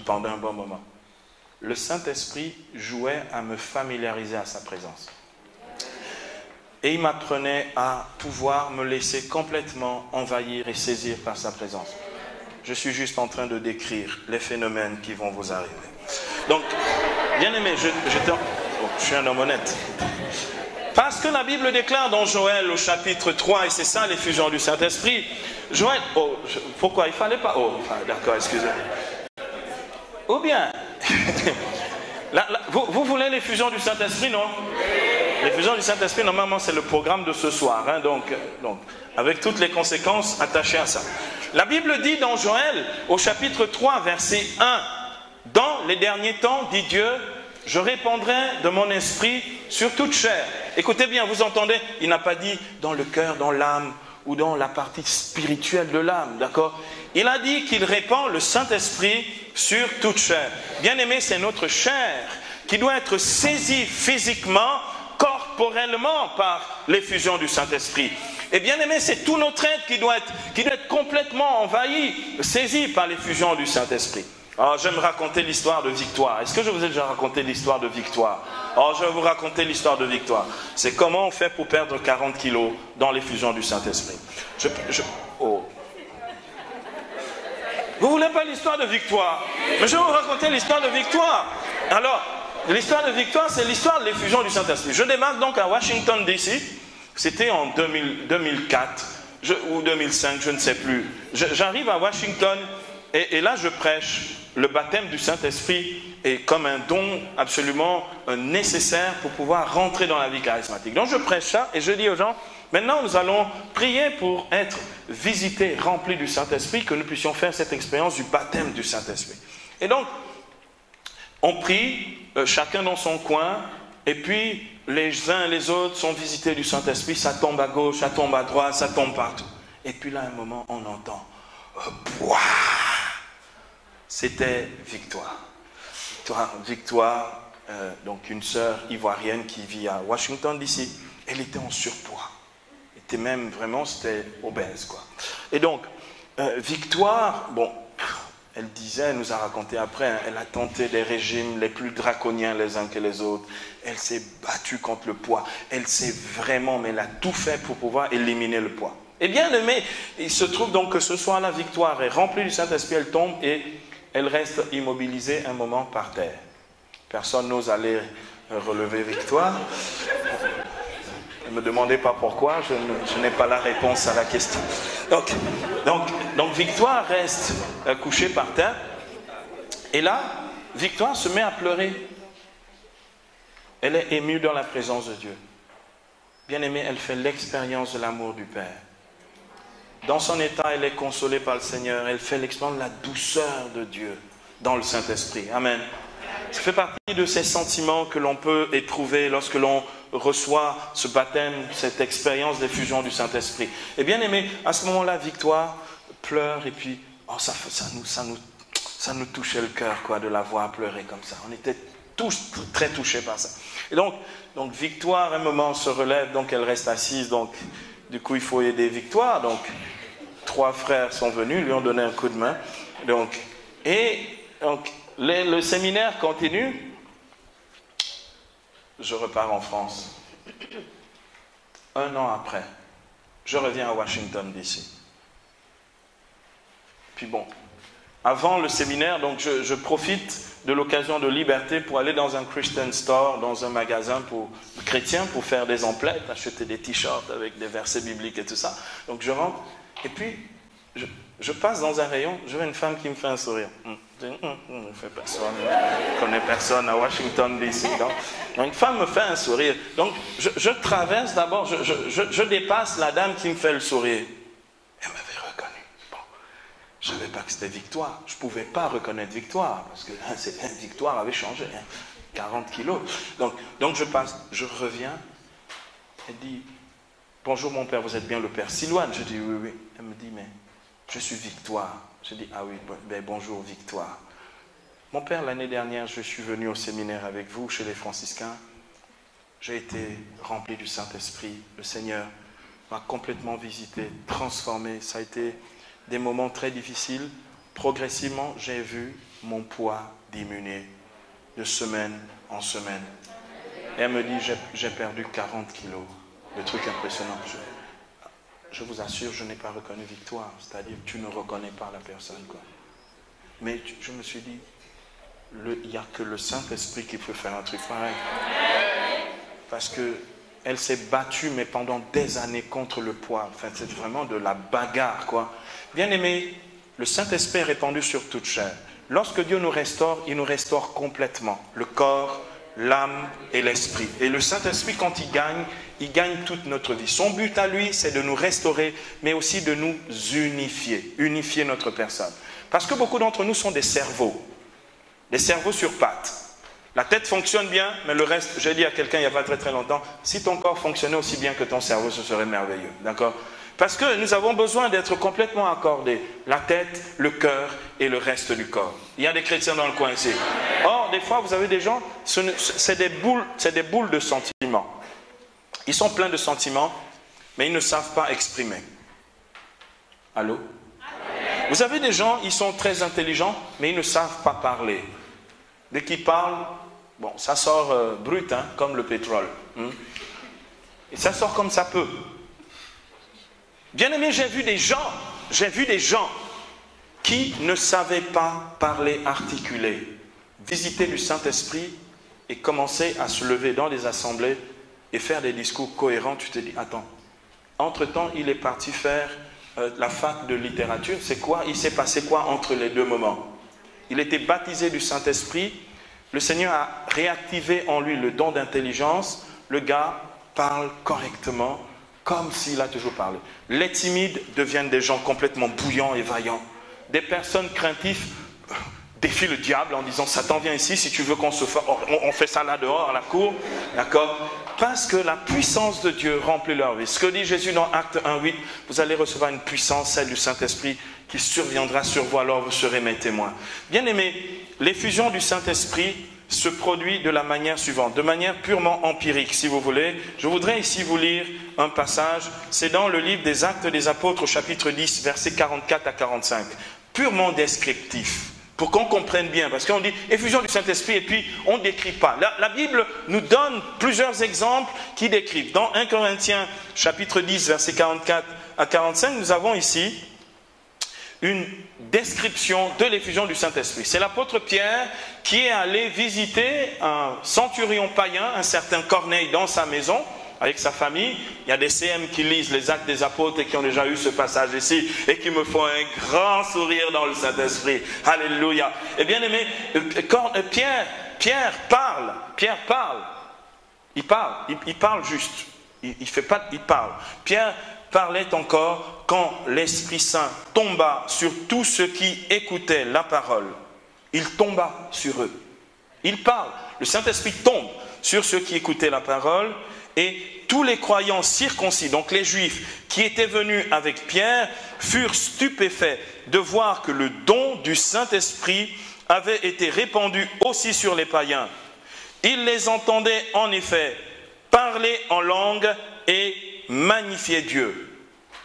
pendant un bon moment. Le Saint-Esprit jouait à me familiariser à sa présence. Et il m'apprenait à pouvoir me laisser complètement envahir et saisir par sa présence. Je suis juste en train de décrire les phénomènes qui vont vous arriver. Donc, bien aimé, je suis un homme honnête. Parce que la Bible déclare dans Joël au chapitre 3, et c'est ça l'effusion du Saint-Esprit. Joël, pourquoi il ne fallait pas? D'accord, excusez-moi. Ou bien, vous voulez l'effusion du Saint-Esprit, non? L'effusion du Saint-Esprit, normalement, c'est le programme de ce soir. Hein, donc, avec toutes les conséquences attachées à ça. La Bible dit dans Joël, au chapitre 3, verset 1, « Dans les derniers temps, dit Dieu, je répandrai de mon esprit sur toute chair. » Écoutez bien, vous entendez? Il n'a pas dit dans le cœur, dans l'âme ou dans la partie spirituelle de l'âme, d'accord? Il a dit qu'il répand le Saint-Esprit sur toute chair. Bien aimé, c'est notre chair qui doit être saisie physiquement, corporellement par l'effusion du Saint-Esprit. Et bien aimé, c'est tout notre être qui doit être complètement envahi, saisi par l'effusion du Saint-Esprit. Alors, je vais me raconter l'histoire de Victoire. Est-ce que je vous ai déjà raconté l'histoire de Victoire? Alors, je vais vous raconter l'histoire de Victoire. C'est comment on fait pour perdre 40 kilos dans l'effusion du Saint-Esprit. Vous voulez pas l'histoire de Victoire? Mais je vais vous raconter l'histoire de Victoire. Alors, l'histoire de Victoire, c'est l'histoire de l'effusion du Saint-Esprit. Je démarre donc à Washington, D.C. C'était en 2004 ou 2005, je ne sais plus. J'arrive à Washington et là, je prêche. Le baptême du Saint-Esprit est comme un don absolument nécessaire pour pouvoir rentrer dans la vie charismatique. Donc je prêche ça et je dis aux gens, maintenant nous allons prier pour être visités, remplis du Saint-Esprit, que nous puissions faire cette expérience du baptême du Saint-Esprit. Et donc, on prie, chacun dans son coin, et puis les uns et les autres sont visités du Saint-Esprit, ça tombe à gauche, ça tombe à droite, ça tombe partout. Et puis là, à un moment, on entend, Pouah! C'était Victoire. Victoire, donc une sœur ivoirienne qui vit à Washington D.C. Elle était en surpoids. Elle était même vraiment, c'était obèse, quoi. Et donc, Victoire, bon, elle disait, elle nous a raconté après, hein, elle a tenté des régimes les plus draconiens les uns que les autres. Elle s'est battue contre le poids. Elle s'est vraiment, mais elle a tout fait pour pouvoir éliminer le poids. Et bien aimé, il se trouve donc que ce soir-là, Victoire est remplie du Saint-Esprit, elle tombe et elle reste immobilisée un moment par terre. Personne n'ose aller relever Victoire. Ne me demandez pas pourquoi, je n'ai pas la réponse à la question. Donc Victoire reste couchée par terre. Et là, Victoire se met à pleurer. Elle est émue dans la présence de Dieu. Bien aimée, elle fait l'expérience de l'amour du Père. Dans son état, elle est consolée par le Seigneur. Elle fait l'expérience de la douceur de Dieu dans le Saint-Esprit. Amen. Ça fait partie de ces sentiments que l'on peut éprouver lorsque l'on reçoit ce baptême, cette expérience d'effusion du Saint-Esprit. Et bien aimé, à ce moment-là, Victoire pleure et puis ça nous touchait le cœur, quoi, de la voir pleurer comme ça. On était tous très touchés par ça. Et donc Victoire, à un moment, se relève, donc elle reste assise, donc du coup, il faut aider Victoire. Donc, 3 frères sont venus, lui ont donné un coup de main. Le séminaire continue. Je repars en France. 1 an après, je reviens à Washington, D.C. Puis bon, avant le séminaire, donc je profite de l'occasion de liberté pour aller dans un Christian store, dans un magasin pour chrétien, pour faire des emplettes, acheter des t-shirts avec des versets bibliques et tout ça. Donc je rentre, et puis je passe dans un rayon, je vois une femme qui me fait un sourire. Je dis, ne fais personne, je ne connais personne à Washington DC. Donc une femme me fait un sourire. Donc je traverse d'abord, je dépasse la dame qui me fait le sourire. Elle m'avait reconnu. Bon, je ne savais pas que c'était Victoire. Je ne pouvais pas reconnaître Victoire, parce que Victoire avait changé, 40 kilos. Donc je passe, je reviens, elle dit, bonjour mon père, vous êtes bien le père Silouane? Je dis, oui, oui. Elle me dit, mais je suis Victoire. Je dis, ah oui, ben bonjour Victoire. Mon père, l'année dernière, je suis venu au séminaire avec vous, chez les franciscains. J'ai été rempli du Saint-Esprit. Le Seigneur m'a complètement visité, transformé. Ça a été des moments très difficiles. Progressivement, j'ai vu mon poids diminuer de semaine en semaine. Et elle me dit, j'ai perdu 40 kilos. Le truc impressionnant. Je vous assure, je n'ai pas reconnu Victoire. C'est-à-dire que tu ne reconnais pas la personne, quoi. Mais je me suis dit, il n'y a que le Saint-Esprit qui peut faire un truc pareil. Parce qu'elle s'est battue, mais pendant des années, contre le poids. Enfin, c'est vraiment de la bagarre, quoi. Bien aimé, le Saint-Esprit est répandu sur toute chair. Lorsque Dieu nous restaure, il nous restaure complètement. Le corps, l'âme et l'esprit. Et le Saint-Esprit, quand il gagne toute notre vie. Son but à lui, c'est de nous restaurer, mais aussi de nous unifier notre personne. Parce que beaucoup d'entre nous sont des cerveaux sur pattes. La tête fonctionne bien, mais le reste, j'ai dit à quelqu'un il n'y a pas très très longtemps, si ton corps fonctionnait aussi bien que ton cerveau, ce serait merveilleux. D'accord ? Parce que nous avons besoin d'être complètement accordés. La tête, le cœur et le reste du corps. Il y a des chrétiens dans le coin ici. Or, des fois, vous avez des gens, c'est des boules de sentiments. Ils sont pleins de sentiments, mais ils ne savent pas exprimer. Allô? Vous avez des gens, ils sont très intelligents, mais ils ne savent pas parler. Dès qu'ils parlent, bon, ça sort brut, hein, comme le pétrole. Et ça sort comme ça peut. Bien aimé, j'ai vu des gens qui ne savaient pas parler, articuler, visiter du Saint-Esprit et commencer à se lever dans des assemblées et faire des discours cohérents. Tu te dis, attends, entre-temps, il est parti faire la fac de littérature. C'est quoi? Il s'est passé quoi entre les deux moments? Il était baptisé du Saint-Esprit. Le Seigneur a réactivé en lui le don d'intelligence. Le gars parle correctement, comme s'il a toujours parlé. Les timides deviennent des gens complètement bouillants et vaillants. Des personnes craintives défient le diable en disant, Satan, viens ici, si tu veux qu'on se fasse, on fait ça là dehors, à la cour. D'accord? Parce que la puissance de Dieu remplit leur vie. Ce que dit Jésus dans Acte 1:8, vous allez recevoir une puissance, celle du Saint-Esprit, qui surviendra sur vous, alors vous serez mes témoins. Bien aimés, l'effusion du Saint-Esprit se produit de la manière suivante, de manière purement empirique, si vous voulez. Je voudrais ici vous lire un passage, c'est dans le livre des Actes des Apôtres, au chapitre 10, versets 44 à 45, purement descriptif, pour qu'on comprenne bien, parce qu'on dit effusion du Saint-Esprit et puis on ne décrit pas. La Bible nous donne plusieurs exemples qui décrivent. Dans 1 Corinthiens, chapitre 10, versets 44 à 45, nous avons ici une description de l'effusion du Saint-Esprit. C'est l'apôtre Pierre qui est allé visiter un centurion païen, un certain Corneille, dans sa maison, avec sa famille. Il y a des CM qui lisent les Actes des Apôtres et qui ont déjà eu ce passage ici et qui me font un grand sourire dans le Saint-Esprit. Alléluia. Et bien aimé, Pierre parle. Il parle juste. Il fait pas, il parle. Pierre parlait encore quand l'Esprit Saint tomba sur tous ceux qui écoutaient la parole. Il tomba sur eux. Il parle. Le Saint-Esprit tombe sur ceux qui écoutaient la parole et tous les croyants circoncis, donc les Juifs qui étaient venus avec Pierre, furent stupéfaits de voir que le don du Saint-Esprit avait été répandu aussi sur les païens. Ils les entendaient en effet parler en langue et magnifier Dieu.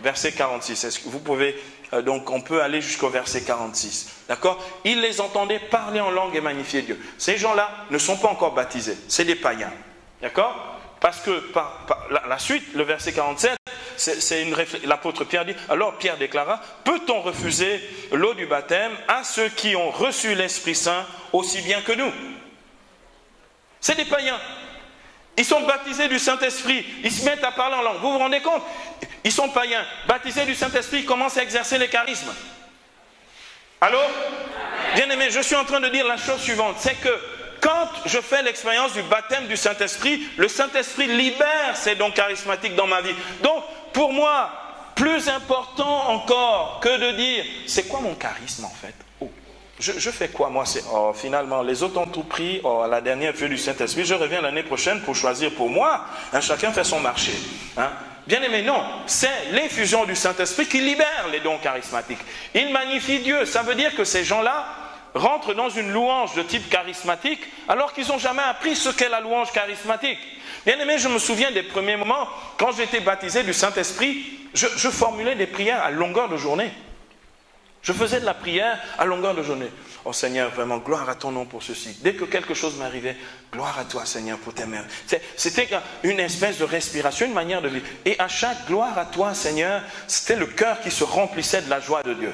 Verset 46, est-ce que vous pouvez, donc on peut aller jusqu'au verset 46, d'accord? Ils les entendaient parler en langue et magnifier Dieu. Ces gens-là ne sont pas encore baptisés, c'est des païens, d'accord? Parce que par la suite, le verset 47, l'apôtre Pierre dit, alors Pierre déclara, peut-on refuser l'eau du baptême à ceux qui ont reçu l'Esprit Saint aussi bien que nous? C'est des païens. Ils sont baptisés du Saint-Esprit. Ils se mettent à parler en langue. Vous vous rendez compte? Ils sont païens. Baptisés du Saint-Esprit, ils commencent à exercer les charismes. Allô? Bien-aimé, je suis en train de dire la chose suivante. C'est que quand je fais l'expérience du baptême du Saint-Esprit, le Saint-Esprit libère ces dons charismatiques dans ma vie. Donc, pour moi, plus important encore que de dire, c'est quoi mon charisme en fait? Je fais quoi moi? Finalement, les autres ont tout pris à la dernière feuille du Saint-Esprit. Je reviens l'année prochaine pour choisir pour moi. Chacun fait son marché. Bien aimé, non. C'est l'infusion du Saint-Esprit qui libère les dons charismatiques. Il magnifie Dieu. Ça veut dire que ces gens-là rentrent dans une louange de type charismatique alors qu'ils n'ont jamais appris ce qu'est la louange charismatique. Bien aimé, je me souviens des premiers moments quand j'étais baptisé du Saint-Esprit, je formulais des prières à longueur de journée. Je faisais de la prière à longueur de journée. Oh Seigneur, vraiment, gloire à ton nom pour ceci. Dès que quelque chose m'arrivait, gloire à toi Seigneur pour tes merveilles. C'était une espèce de respiration, une manière de vivre. Et à chaque gloire à toi Seigneur, c'était le cœur qui se remplissait de la joie de Dieu.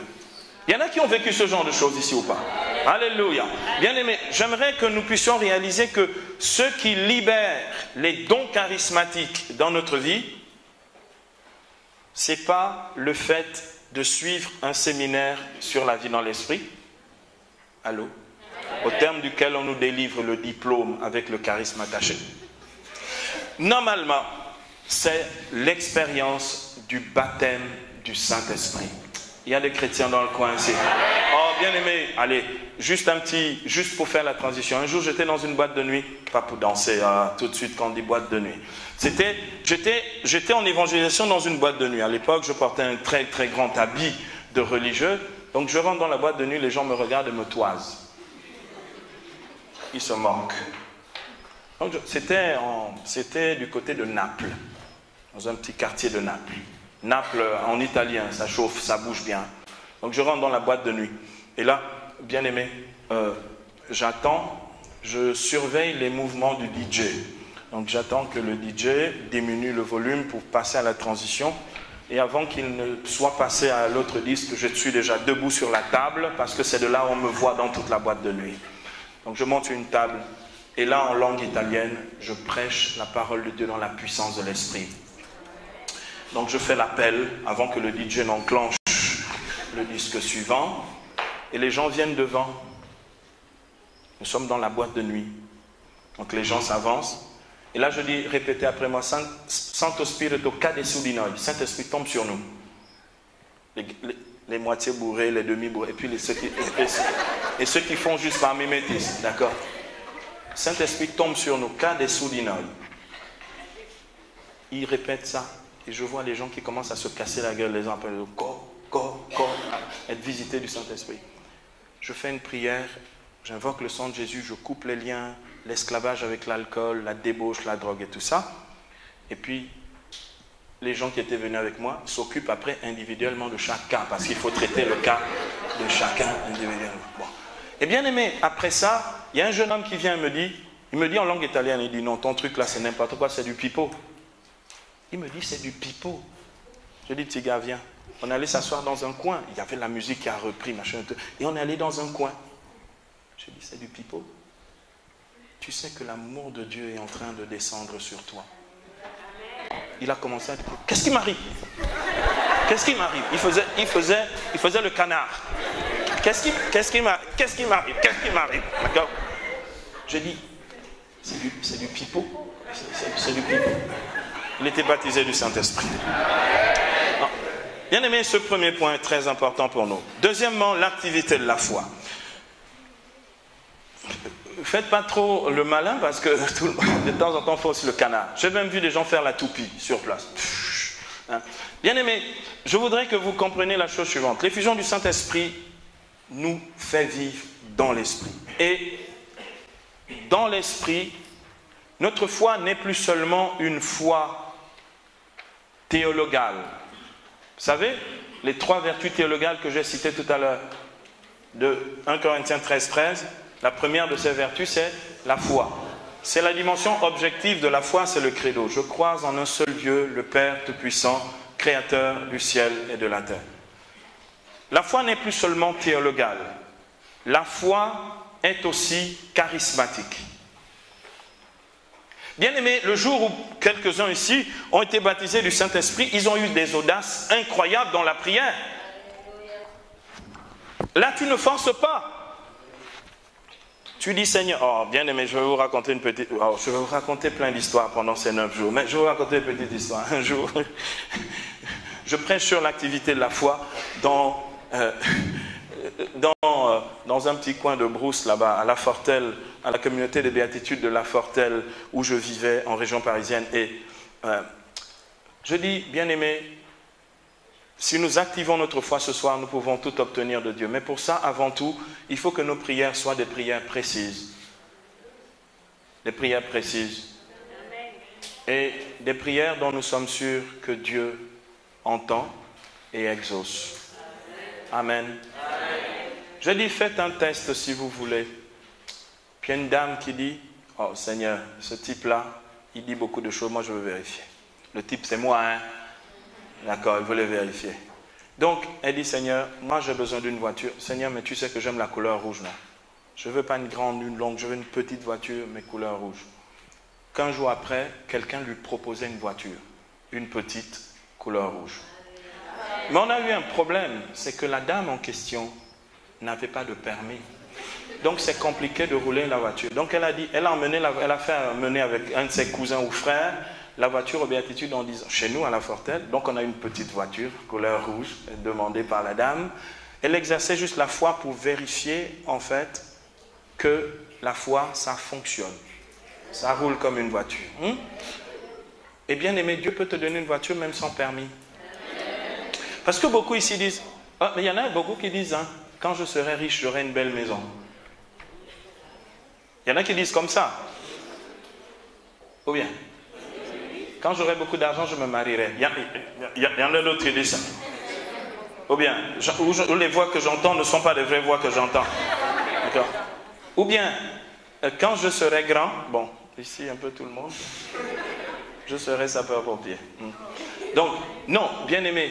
Il y en a qui ont vécu ce genre de choses ici ou pas? Alléluia. Bien aimé, j'aimerais que nous puissions réaliser que ce qui libère les dons charismatiques dans notre vie, ce n'est pas le fait de suivre un séminaire sur la vie dans l'esprit. Allô? Au terme duquel on nous délivre le diplôme avec le charisme attaché. Normalement, c'est l'expérience du baptême du Saint-Esprit. Il y a des chrétiens dans le coin ici. Oh, bien aimé, allez, juste pour faire la transition. Un jour, j'étais dans une boîte de nuit, pas pour danser tout de suite quand on dit boîte de nuit. J'étais en évangélisation dans une boîte de nuit. À l'époque, je portais un très très grand habit de religieux. Donc je rentre dans la boîte de nuit, les gens me regardent et me toisent. Ils se moquent. C'était du côté de Naples, dans un petit quartier de Naples. Naples en italien, ça chauffe, ça bouge bien. Donc je rentre dans la boîte de nuit. Et là, bien aimé, j'attends, je surveille les mouvements du DJ. Donc j'attends que le DJ diminue le volume pour passer à la transition. Et avant qu'il ne soit passé à l'autre disque, je suis déjà debout sur la table parce que c'est de là où on me voit dans toute la boîte de nuit. Donc je monte sur une table et là en langue italienne, je prêche la parole de Dieu dans la puissance de l'Esprit. Donc je fais l'appel avant que le DJ n'enclenche le disque suivant et les gens viennent devant. Nous sommes dans la boîte de nuit. Donc les gens s'avancent. Et là, je dis, répétez après moi, Santo Spirito cade su di noi. Saint-Esprit tombe sur nous. Les moitiés bourrés, les demi-bourrés, et puis ceux qui font juste par mimétisme, d'accord? Saint-Esprit tombe sur nous, cade su di noi. Il répète ça, et je vois les gens qui commencent à se casser la gueule, les uns après les autres, être visités du Saint-Esprit. Je fais une prière, j'invoque le sang de Jésus, je coupe les liens, l'esclavage avec l'alcool, la débauche, la drogue et tout ça. Et puis, les gens qui étaient venus avec moi s'occupent après individuellement de chaque cas, parce qu'il faut traiter le cas de chacun individuellement. Bon. Et bien aimé, après ça, il y a un jeune homme qui vient et il me dit en langue italienne, il dit non, ton truc là c'est n'importe quoi, c'est du pipeau. Il me dit c'est du pipeau. Je dis petit gars, viens. On est allé s'asseoir dans un coin, il y avait la musique qui a repris, machin, et on est allé dans un coin. Je dis c'est du pipeau. Tu sais que l'amour de Dieu est en train de descendre sur toi. Il a commencé à dire, qu'est-ce qui m'arrive? Qu'est-ce qui m'arrive? Il faisait le canard. Qu'est-ce qui m'arrive? Qu'est-ce qui m'arrive? D'accord? J'ai dit, c'est du pipeau. C'est du pipeau. Il était baptisé du Saint-Esprit. Bien aimé, ce premier point est très important pour nous. Deuxièmement, l'activité de la foi. Faites pas trop le malin parce que de temps en temps, il faut aussi le canard. J'ai même vu des gens faire la toupie sur place. Bien aimé, je voudrais que vous compreniez la chose suivante. L'effusion du Saint-Esprit nous fait vivre dans l'Esprit. Et dans l'Esprit, notre foi n'est plus seulement une foi théologale. Vous savez, les 3 vertus théologales que j'ai citées tout à l'heure, de 1 Corinthiens 13, la première de ces vertus, c'est la foi. C'est la dimension objective de la foi, c'est le credo. Je crois en un seul Dieu, le Père Tout-Puissant, créateur du ciel et de la terre. La foi n'est plus seulement théologale. La foi est aussi charismatique. Bien aimé, le jour où quelques-uns ici ont été baptisés du Saint-Esprit, ils ont eu des audaces incroyables dans la prière. Là, tu ne forces pas. Tu dis, Seigneur, oh, bien aimé, je vais vous raconter une petite... Oh, je vais vous raconter plein d'histoires pendant ces 9 jours, mais je vais vous raconter une petite histoire. Un jour, je prêche sur l'activité de la foi dans un petit coin de brousse là-bas, à La Fortelle, à la communauté des béatitudes de La Fortelle, où je vivais en région parisienne. Et je dis, bien aimé, si nous activons notre foi ce soir, nous pouvons tout obtenir de Dieu. Mais pour ça, avant tout, il faut que nos prières soient des prières précises. Des prières précises. Et des prières dont nous sommes sûrs que Dieu entend et exauce. Amen. Je dis, faites un test si vous voulez. Puis il y a une dame qui dit, oh Seigneur, ce type-là, il dit beaucoup de choses, moi je veux vérifier. Le type c'est moi, hein. D'accord, il veut les vérifier. Donc, elle dit, Seigneur, moi j'ai besoin d'une voiture. Seigneur, mais tu sais que j'aime la couleur rouge, non? Je ne veux pas une grande, une longue, je veux une petite voiture, mais couleur rouge. 15 jours après, quelqu'un lui proposait une voiture, une petite couleur rouge. Mais on a eu un problème, c'est que la dame en question n'avait pas de permis. Donc c'est compliqué de rouler la voiture. Donc elle a dit, elle a fait emmener avec un de ses cousins ou frères la voiture aux béatitudes en disant, chez nous à La Fortelle, donc on a une petite voiture, couleur rouge, demandée par la dame. Elle exerçait juste la foi pour vérifier en fait que la foi, ça fonctionne. Ça roule comme une voiture. Et bien aimé, Dieu peut te donner une voiture même sans permis. Parce que beaucoup ici disent, ah, mais il y en a beaucoup qui disent, hein, quand je serai riche, j'aurai une belle maison. Il y en a qui disent comme ça. Ou bien, quand j'aurai beaucoup d'argent, je me marierai. Il y en a d'autres qui disent ça. Ou bien, où les voix que j'entends ne sont pas les vraies voix que j'entends. D'accord. Ou bien, quand je serai grand, bon, ici un peu tout le monde, je serai sapeur-pompier. Donc, non, bien aimé,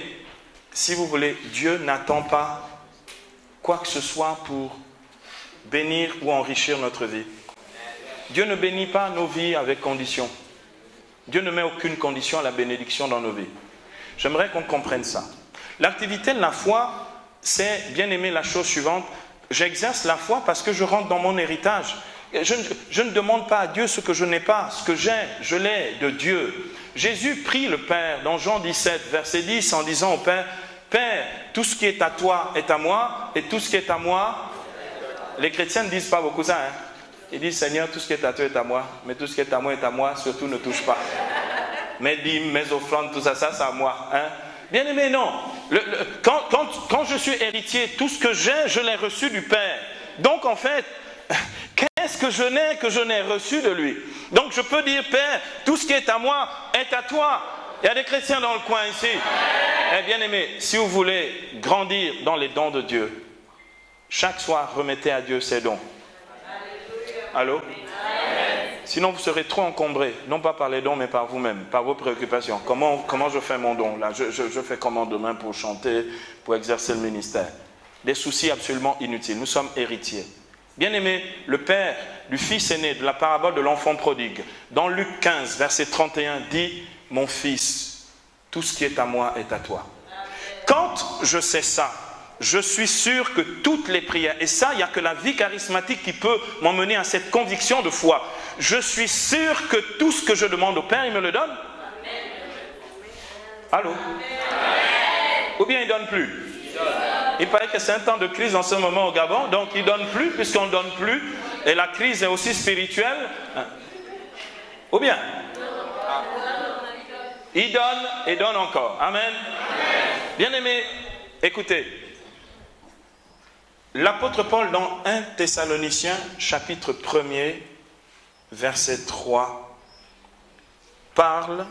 si vous voulez, Dieu n'attend pas quoi que ce soit pour bénir ou enrichir notre vie. Dieu ne bénit pas nos vies avec conditions. Dieu ne met aucune condition à la bénédiction dans nos vies. J'aimerais qu'on comprenne ça. L'activité de la foi, c'est, bien aimé, la chose suivante. J'exerce la foi parce que je rentre dans mon héritage. Je ne demande pas à Dieu ce que je n'ai pas. Ce que j'ai, je l'ai de Dieu. Jésus prie le Père dans Jean 17, verset 10, en disant au Père, Père, tout ce qui est à toi est à moi, et tout ce qui est à moi, les chrétiens ne disent pas beaucoup ça, hein. Ils disent, Seigneur, tout ce qui est à toi est à moi, mais tout ce qui est à moi, surtout ne touche pas. Mes dîmes, mes offrandes, tout ça, ça c'est à moi. Hein. Bien aimé, non. Quand je suis héritier, tout ce que j'ai, je l'ai reçu du Père. Donc en fait, qu'est-ce que je n'ai reçu de lui? Donc je peux dire, Père, tout ce qui est à moi est à toi. Il y a des chrétiens dans le coin ici. Eh bien aimé, si vous voulez grandir dans les dons de Dieu, chaque soir, remettez à Dieu ses dons. Allô? Sinon, vous serez trop encombré, non pas par les dons, mais par vous-même, par vos préoccupations. Comment je fais mon don là? Je fais comment demain pour chanter, pour exercer le ministère? Des soucis absolument inutiles. Nous sommes héritiers. Bien aimé, le Père du Fils aîné de la parabole de l'enfant prodigue, dans Luc 15, verset 31, dit, « Mon fils, tout ce qui est à moi est à toi. » Quand je sais ça, je suis sûr que toutes les prières, et ça, il n'y a que la vie charismatique qui peut m'emmener à cette conviction de foi. Je suis sûr que tout ce que je demande au Père, il me le donne. Allô? Ou bien il ne donne plus? Il paraît que c'est un temps de crise en ce moment au Gabon, donc il ne donne plus, puisqu'on ne donne plus, et la crise est aussi spirituelle. Ou bien, il donne et donne encore. Amen. Bien aimé, écoutez, l'apôtre Paul dans 1 Thessaloniciens, chapitre 1er, verset 3, parle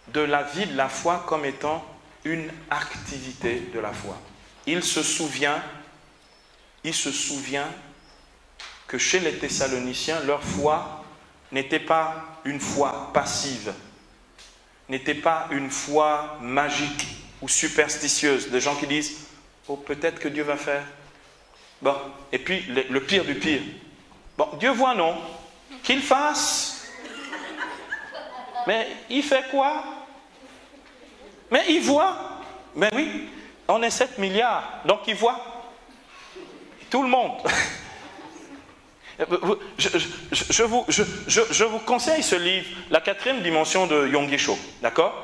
de la vie de la foi comme étant une activité de la foi. Il se souvient que chez les Thessaloniciens, leur foi n'était pas une foi passive, n'était pas une foi magique ou superstitieuse. Des gens qui disent, oh, peut-être que Dieu va faire. Bon, et puis le pire du pire. Bon, Dieu voit, non? Qu'il fasse. Mais il fait quoi? Mais il voit. Mais oui, on est 7 milliards, donc il voit. Tout le monde. Je vous conseille ce livre, La 4e dimension de Yonggi Cho, d'accord?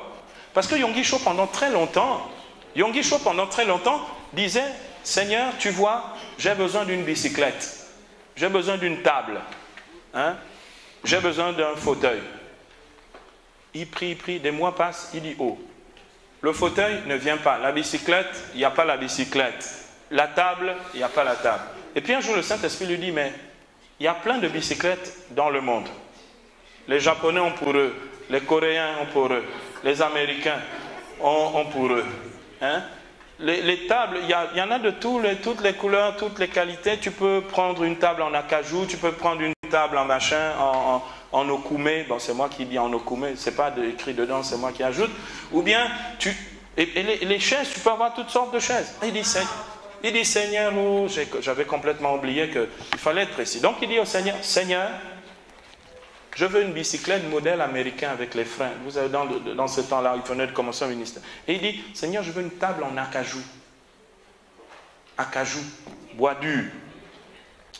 Parce que Yonggi Cho, pendant très longtemps, disait, Seigneur, tu vois, j'ai besoin d'une bicyclette, j'ai besoin d'une table, hein? J'ai besoin d'un fauteuil. Il prie, des mois passent, il dit, oh, le fauteuil ne vient pas, la bicyclette, il n'y a pas la bicyclette, la table, il n'y a pas la table. Et puis un jour, le Saint-Esprit lui dit, mais il y a plein de bicyclettes dans le monde. Les Japonais ont pour eux, les Coréens ont pour eux, les Américains ont pour eux. Hein? Les tables, il y en a de toutes les couleurs, toutes les qualités. Tu peux prendre une table en acajou, tu peux prendre une table en machin, en okume. Bon, c'est moi qui dis en okume, c'est pas écrit dedans, c'est moi qui ajoute. Ou bien, les chaises, tu peux avoir toutes sortes de chaises. Il dit, Seigneur, oh, j'avais complètement oublié qu'il fallait être précis. Donc il dit au Seigneur, Seigneur, je veux une bicyclette modèle américain avec les freins. Vous savez, dans ce temps-là, il venait de commencer un ministère. Et il dit, Seigneur, je veux une table en acajou. Acajou, bois dur.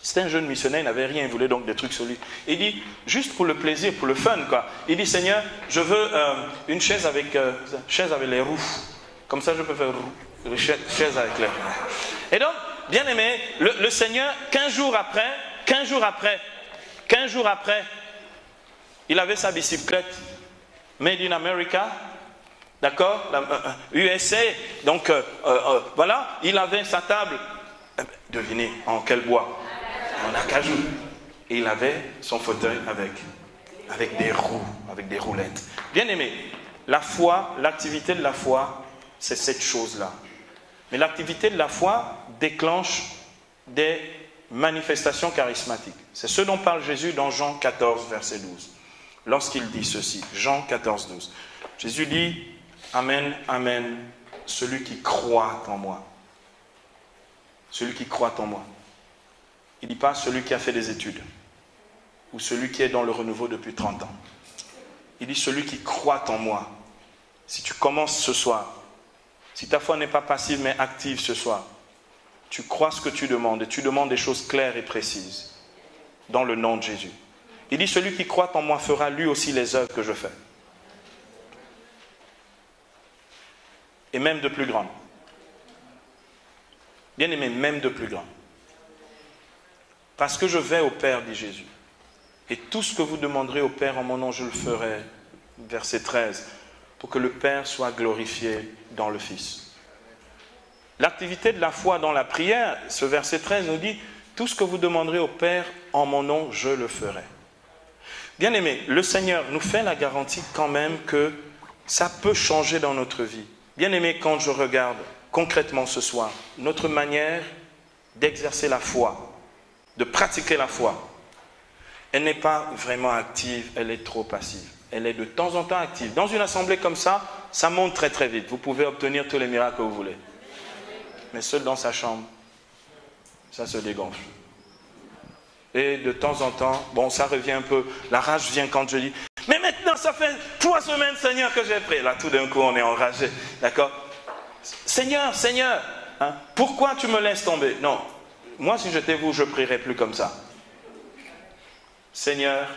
C'était un jeune missionnaire, il n'avait rien, il voulait donc des trucs solides. Il dit, juste pour le plaisir, pour le fun, quoi. Il dit, Seigneur, je veux une chaise avec les roues. Comme ça, je peux faire une chaise avec les roues. Et donc, bien aimé, le Seigneur, 15 jours après, il avait sa bicyclette Made in America, d'accord, USA, donc voilà, il avait sa table, devinez, en quel bois? En acajou. Et il avait son fauteuil avec des roues, avec des roulettes. Bien aimé, la foi, l'activité de la foi, c'est cette chose-là. Mais l'activité de la foi déclenche des manifestations charismatiques. C'est ce dont parle Jésus dans Jean 14, verset 12. Lorsqu'il dit ceci, Jean 14, 12. Jésus dit, Amen, Amen, celui qui croit en moi. Celui qui croit en moi. Il ne dit pas celui qui a fait des études ou celui qui est dans le renouveau depuis 30 ans. Il dit celui qui croit en moi. Si tu commences ce soir, si ta foi n'est pas passive mais active ce soir, tu crois ce que tu demandes et tu demandes des choses claires et précises dans le nom de Jésus. Il dit celui qui croit en moi fera lui aussi les œuvres que je fais. Et même de plus grandes. Bien aimé, même de plus grandes. Parce que je vais au Père, dit Jésus. Et tout ce que vous demanderez au Père en mon nom, je le ferai. Verset 13. Pour que le Père soit glorifié dans le Fils. L'activité de la foi dans la prière, ce verset 13 nous dit, tout ce que vous demanderez au Père en mon nom, je le ferai. Bien aimé, le Seigneur nous fait la garantie quand même que ça peut changer dans notre vie. Bien aimé, quand je regarde concrètement ce soir, notre manière d'exercer la foi, de pratiquer la foi, elle n'est pas vraiment active, elle est trop passive. Elle est de temps en temps active. Dans une assemblée comme ça, ça monte très très vite. Vous pouvez obtenir tous les miracles que vous voulez. Mais seul dans sa chambre, ça se dégonfle. Et de temps en temps, bon, ça revient un peu. La rage vient quand je dis, mais maintenant ça fait 3 semaines, Seigneur, que j'ai prié. Là, tout d'un coup, on est enragé. D'accord? Seigneur, Seigneur, hein, pourquoi tu me laisses tomber? Non, moi, si j'étais vous, je ne prierais plus comme ça. Seigneur,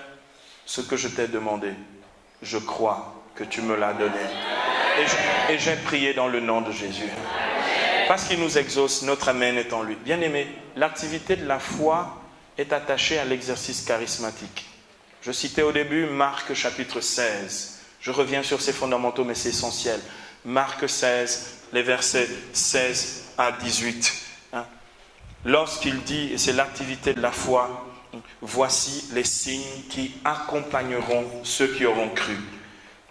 ce que je t'ai demandé, je crois que tu me l'as donné. Et j'ai prié dans le nom de Jésus. Parce qu'il nous exauce, notre Amen est en lui. Bien aimé, l'activité de la foi est attachée à l'exercice charismatique. Je citais au début Marc chapitre 16. Je reviens sur ces fondamentaux, mais c'est essentiel. Marc 16, les versets 16 à 18. Hein? Lorsqu'il dit, et c'est l'activité de la foi, voici les signes qui accompagneront ceux qui auront cru.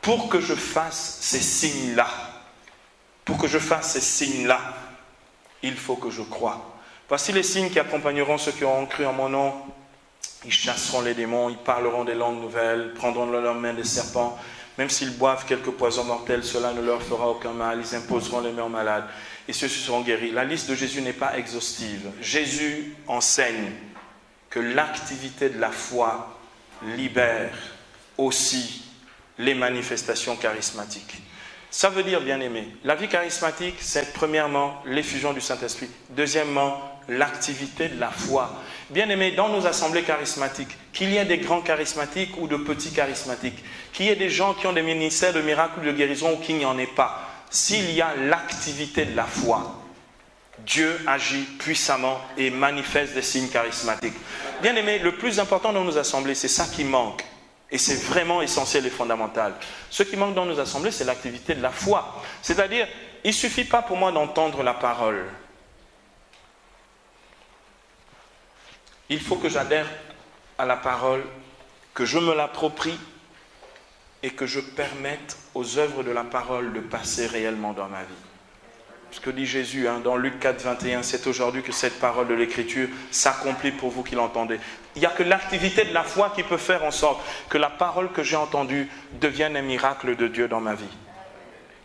Pour que je fasse ces signes-là, il faut que je croie. Voici les signes qui accompagneront ceux qui auront cru en mon nom. Ils chasseront les démons, ils parleront des langues nouvelles, prendront dans leurs mains des serpents. Même s'ils boivent quelques poisons mortels, cela ne leur fera aucun mal. Ils imposeront les mains aux malades et ceux-ci seront guéris. La liste de Jésus n'est pas exhaustive. Jésus enseigne que l'activité de la foi libère aussi les manifestations charismatiques. Ça veut dire, bien aimé, la vie charismatique, c'est premièrement l'effusion du Saint-Esprit. Deuxièmement, l'activité de la foi. Bien aimé, dans nos assemblées charismatiques, qu'il y ait des grands charismatiques ou de petits charismatiques, qu'il y ait des gens qui ont des ministères de miracles ou de guérison ou qu'il n'y en ait pas, s'il y a l'activité de la foi, Dieu agit puissamment et manifeste des signes charismatiques. Bien aimé, le plus important dans nos assemblées, c'est ça qui manque. Et c'est vraiment essentiel et fondamental. Ce qui manque dans nos assemblées, c'est l'activité de la foi. C'est-à-dire, il ne suffit pas pour moi d'entendre la parole. Il faut que j'adhère à la parole, que je me l'approprie et que je permette aux œuvres de la parole de passer réellement dans ma vie. Ce que dit Jésus dans Luc 4, 21, c'est aujourd'hui que cette parole de l'Écriture s'accomplit pour vous qui l'entendez. Il n'y a que l'activité de la foi qui peut faire en sorte que la parole que j'ai entendue devienne un miracle de Dieu dans ma vie.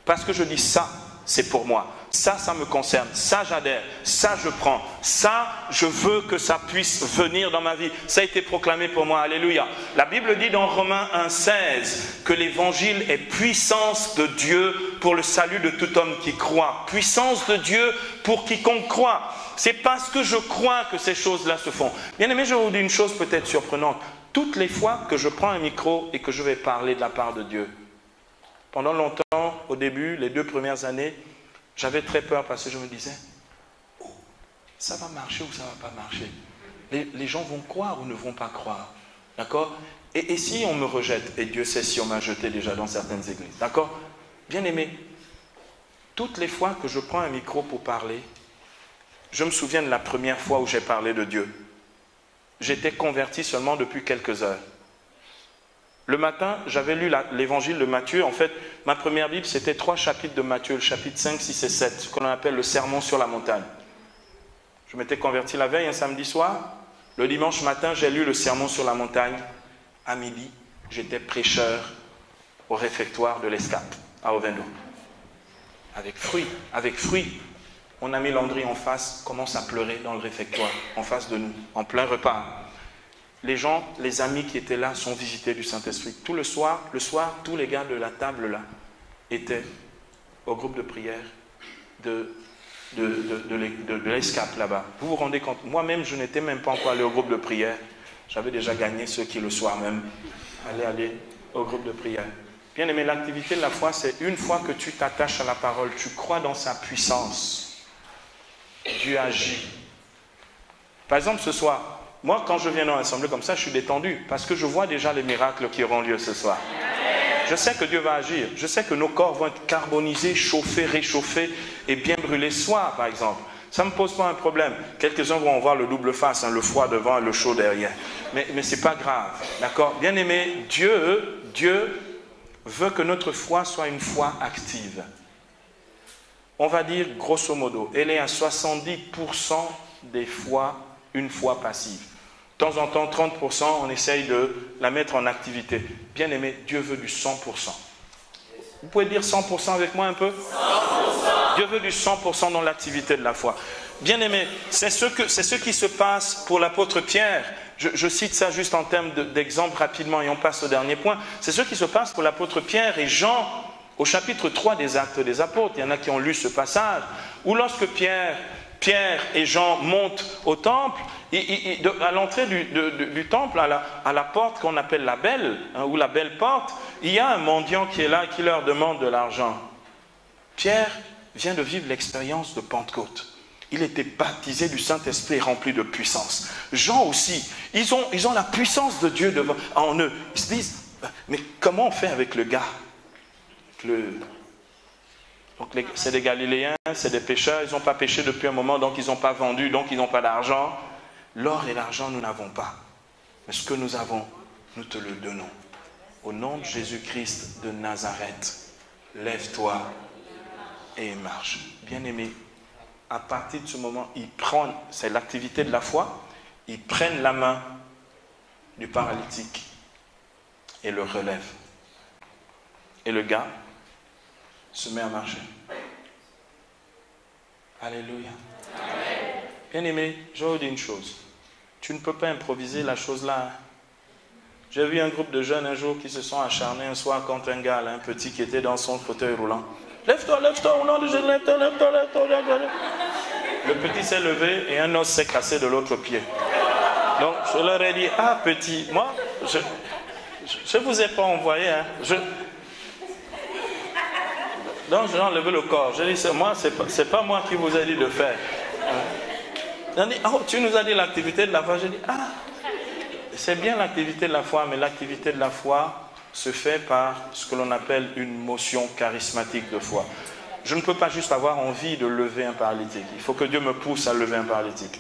Parce que je dis ça, c'est pour moi. Ça, ça me concerne. Ça, j'adhère. Ça, je prends. Ça, je veux que ça puisse venir dans ma vie. Ça a été proclamé pour moi. Alléluia. La Bible dit dans Romains 1, 16 que l'évangile est puissance de Dieu pour le salut de tout homme qui croit. Puissance de Dieu pour quiconque croit. C'est parce que je crois que ces choses-là se font. Bien aimé, je vous dis une chose peut-être surprenante. Toutes les fois que je prends un micro et que je vais parler de la part de Dieu, pendant longtemps, au début, les 2 premières années, j'avais très peur parce que je me disais, oh, ça va marcher ou ça ne va pas marcher? Les gens vont croire ou ne vont pas croire. D'accord? Et si on me rejette, et Dieu sait si on m'a jeté déjà dans certaines églises. D'accord? Bien aimé, toutes les fois que je prends un micro pour parler, je me souviens de la première fois où j'ai parlé de Dieu. J'étais converti seulement depuis quelques heures. Le matin, j'avais lu l'évangile de Matthieu. En fait, ma première Bible, c'était 3 chapitres de Matthieu, le chapitre 5, 6 et 7, ce qu'on appelle le sermon sur la montagne. Je m'étais converti la veille, un samedi soir. Le dimanche matin, j'ai lu le sermon sur la montagne. À midi, j'étais prêcheur au réfectoire de l'Escape, à Ovendo. Avec fruit. Mon ami Landry en face commence à pleurer dans le réfectoire, en face de nous, en plein repas. Les gens, les amis qui étaient là sont visités du Saint-Esprit. Tout le soir, tous les gars de la table là étaient au groupe de prière de l'Escape là-bas. Vous vous rendez compte? Moi-même, je n'étais même pas encore allé au groupe de prière. J'avais déjà gagné ceux qui le soir même allaient aller au groupe de prière. Bien aimé, l'activité de la foi, c'est une fois que tu t'attaches à la parole, tu crois dans sa puissance. Dieu agit. Par exemple, ce soir, moi, quand je viens dans l'assemblée comme ça, je suis détendu parce que je vois déjà les miracles qui auront lieu ce soir. Je sais que Dieu va agir. Je sais que nos corps vont être carbonisés, chauffés, réchauffés et bien brûlés ce soir, par exemple. Ça ne me pose pas un problème. Quelques-uns vont avoir le double face, le froid devant et le chaud derrière. Mais ce n'est pas grave. D'accord? Bien aimé, Dieu veut que notre foi soit une foi active. On va dire, grosso modo, elle est à 70% des fois une foi passive. De temps en temps, 30%, on essaye de la mettre en activité. Bien aimé, Dieu veut du 100%. Vous pouvez dire 100% avec moi un peu? 100%. Dieu veut du 100% dans l'activité de la foi. Bien aimé, c'est ce qui se passe pour l'apôtre Pierre. Je cite ça juste en termes d'exemple rapidement et on passe au dernier point. C'est ce qui se passe pour l'apôtre Pierre et Jean au chapitre 3 des Actes des Apôtres. Il y en a qui ont lu ce passage où lorsque Pierre et Jean montent au temple, à l'entrée du temple, à la porte qu'on appelle la belle, ou la belle porte, il y a un mendiant qui est là et qui leur demande de l'argent. Pierre vient de vivre l'expérience de Pentecôte. Il était baptisé du Saint-Esprit rempli de puissance. Jean aussi, ils ont la puissance de Dieu en eux. Ils se disent, mais comment on fait avec le gars? Donc c'est des Galiléens, c'est des pécheurs, ils n'ont pas péché depuis un moment, donc ils n'ont pas vendu, donc ils n'ont pas d'argent. L'or et l'argent, nous n'avons pas. Mais ce que nous avons, nous te le donnons. Au nom de Jésus-Christ de Nazareth, lève-toi et marche. Bien-aimé, à partir de ce moment, c'est l'activité de la foi, ils prennent la main du paralytique et le relèvent. Et le gars se met à marcher. Alléluia. Bien-aimé, je vais vous dire une chose. Tu ne peux pas improviser la chose là. J'ai vu un groupe de jeunes un jour qui se sont acharnés un soir contre un gars, là, un petit qui était dans son fauteuil roulant. Lève-toi, lève-toi, au nom de Jésus, lève-toi, lève-toi, lève-toi, lève-toi. Le petit s'est levé et un os s'est cassé de l'autre pied. Donc je leur ai dit, ah petit, moi, je ne vous ai pas envoyé, hein. Donc j'ai enlevé le corps. J'ai dit, c'est pas moi qui vous ai dit de faire. Ils ont dit, oh, tu nous as dit l'activité de la foi. J'ai dit, ah, c'est bien l'activité de la foi, mais l'activité de la foi se fait par ce que l'on appelle une motion charismatique de foi. Je ne peux pas juste avoir envie de lever un paralytique. Il faut que Dieu me pousse à lever un paralytique.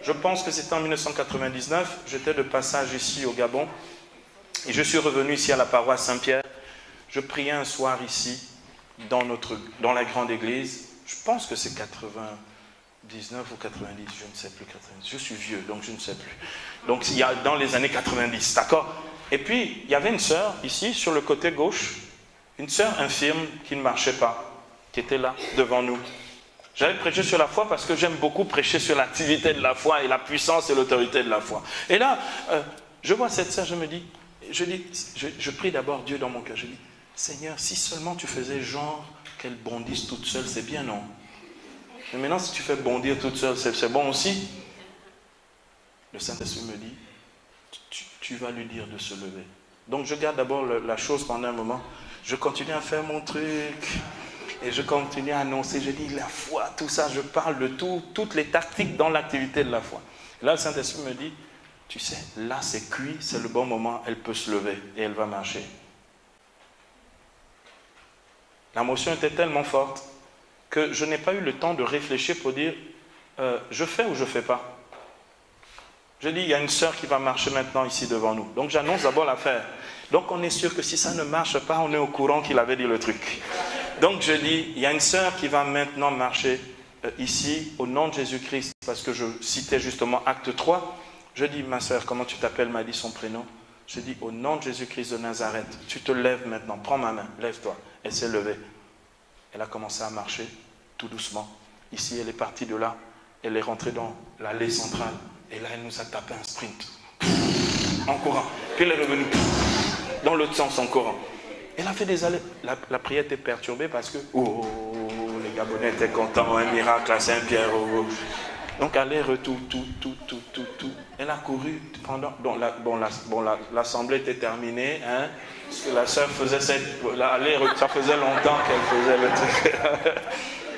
Je pense que c'était en 1999. J'étais de passage ici au Gabon. Et je suis revenu ici à la paroisse Saint-Pierre. Je priais un soir ici, dans la grande église. Je pense que c'est 99 ou 90, je ne sais plus. 90. Je suis vieux, donc je ne sais plus. Donc il y a dans les années 90, d'accord? Et puis, il y avait une sœur ici, sur le côté gauche, une sœur infirme qui ne marchait pas, qui était là, devant nous. J'avais prêché sur la foi parce que j'aime beaucoup prêcher sur l'activité de la foi et la puissance et l'autorité de la foi. Et là, je vois cette sœur, je prie d'abord Dieu dans mon cœur. Je dis, Seigneur, si seulement tu faisais genre qu'elle bondisse toute seule, c'est bien, non? Mais maintenant, si tu fais bondir toute seule, c'est bon aussi? Le Saint-Esprit me dit, tu vas lui dire de se lever. Donc je garde d'abord la chose pendant un moment. Je continue à faire mon truc. Et je continue à annoncer. Je dis la foi, tout ça, je parle de toutes les tactiques dans l'activité de la foi. Et là, le Saint-Esprit me dit, tu sais, là c'est cuit, c'est le bon moment, elle peut se lever et elle va marcher. La motion était tellement forte que je n'ai pas eu le temps de réfléchir pour dire, je fais ou je ne fais pas. Je dis, il y a une sœur qui va marcher maintenant ici devant nous. Donc j'annonce d'abord l'affaire. Donc on est sûr que si ça ne marche pas, on est au courant qu'il avait dit le truc. Donc je dis, il y a une sœur qui va maintenant marcher ici au nom de Jésus-Christ, parce que je citais justement Acte 3. Je dis, ma sœur, comment tu t'appelles? M'a dit son prénom. Je dis, au nom de Jésus-Christ de Nazareth, tu te lèves maintenant, prends ma main, lève-toi. Elle s'est levée. Elle a commencé à marcher tout doucement. Ici, elle est partie de là, elle est rentrée dans l'allée centrale. Et là, elle nous a tapé un sprint. En courant. Puis elle est revenue dans l'autre sens en courant. Elle a fait des allées. La prière était perturbée parce que les Gabonais étaient contents, un miracle à Saint-Pierre. Donc aller-retour, tout. Elle a couru pendant. L'assemblée était terminée, hein, parce que la sœur faisait ça faisait longtemps qu'elle faisait le truc.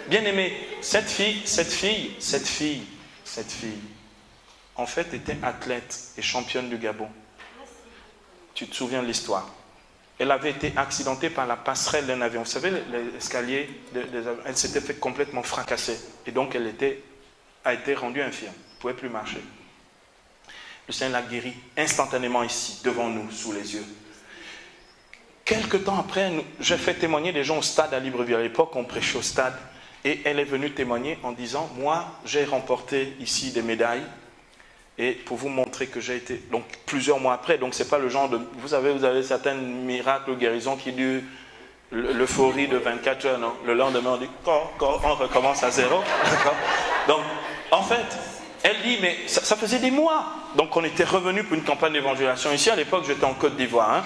Bien aimé, cette fille, en fait, était athlète et championne du Gabon. Tu te souviens de l'histoire? Elle avait été accidentée par la passerelle d'un avion. Vous savez, l'escalier des avions, elle s'était fait complètement fracasser. Et donc, elle a été rendue infirme. Elle ne pouvait plus marcher. Le Seigneur l'a guérie instantanément ici, devant nous, sous les yeux. Quelque temps après, j'ai fait témoigner des gens au stade à Libreville. À l'époque, on prêchait au stade. Et elle est venue témoigner en disant, moi, j'ai remporté ici des médailles. Et pour vous montrer que j'ai été, donc plusieurs mois après, donc c'est pas le genre de, vous avez certains miracles ou guérisons qui durent l'euphorie de 24 heures, non? Le lendemain on dit, on recommence à zéro, d'accord? Donc, en fait, elle dit, mais ça faisait des mois, donc on était revenu pour une campagne d'évangélisation ici, à l'époque j'étais en Côte d'Ivoire, hein?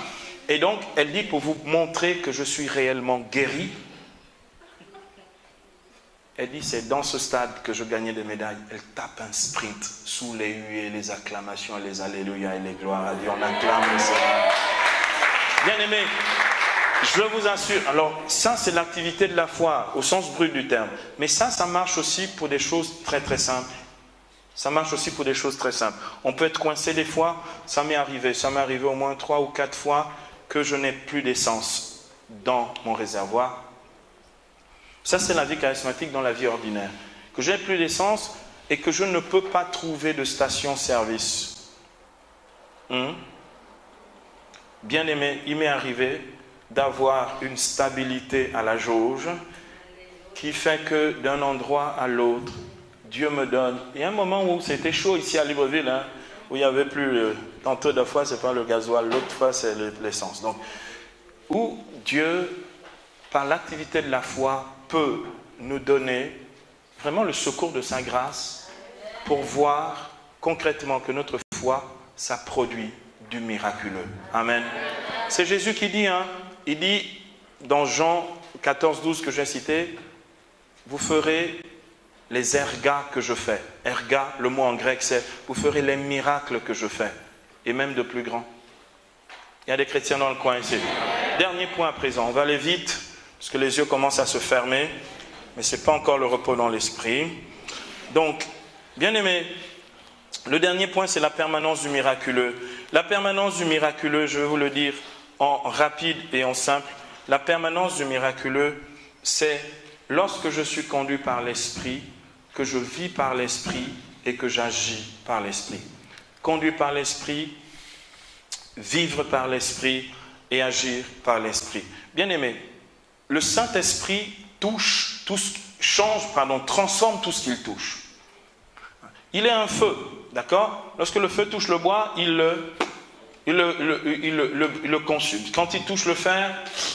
Et donc elle dit, pour vous montrer que je suis réellement guéri, elle dit, c'est dans ce stade que je gagnais des médailles. Elle tape un sprint sous les huées, les acclamations, les alléluia et les gloires à Dieu. On acclame le Seigneur. Bien aimé, je vous assure, alors ça c'est l'activité de la foi, au sens brut du terme. Mais ça marche aussi pour des choses très très simples. Ça marche aussi pour des choses très simples. On peut être coincé des fois, ça m'est arrivé au moins 3 ou 4 fois que je n'ai plus d'essence dans mon réservoir. Ça, c'est la vie charismatique dans la vie ordinaire. Que j'ai plus d'essence et que je ne peux pas trouver de station-service. Bien aimé, il m'est arrivé d'avoir une stabilité à la jauge qui fait que d'un endroit à l'autre, Dieu me donne. Il y a un moment où c'était chaud ici à Libreville, hein, où il n'y avait plus... tantôt de fois, ce n'est pas le gasoil, l'autre fois, c'est l'essence. Donc, où Dieu, par l'activité de la foi, peut nous donner vraiment le secours de sa grâce pour voir concrètement que notre foi, ça produit du miraculeux. Amen. C'est Jésus qui dit, il dit dans Jean 14, 12 que j'ai cité, vous ferez les ergas que je fais. Erga, le mot en grec, c'est vous ferez les miracles que je fais, et même de plus grands. Il y a des chrétiens dans le coin ici. Dernier point à présent, on va aller vite, parce que les yeux commencent à se fermer, mais ce n'est pas encore le repos dans l'esprit. Donc, bien aimé, le dernier point, c'est la permanence du miraculeux. La permanence du miraculeux, je vais vous le dire en rapide et en simple, la permanence du miraculeux, c'est lorsque je suis conduit par l'Esprit, que je vis par l'Esprit et que j'agis par l'Esprit. Conduit par l'Esprit, vivre par l'Esprit et agir par l'Esprit. Bien-aimé, le Saint-Esprit transforme tout ce qu'il touche. Il est un feu, d'accord? Lorsque le feu touche le bois, il le consume. Quand il touche le fer,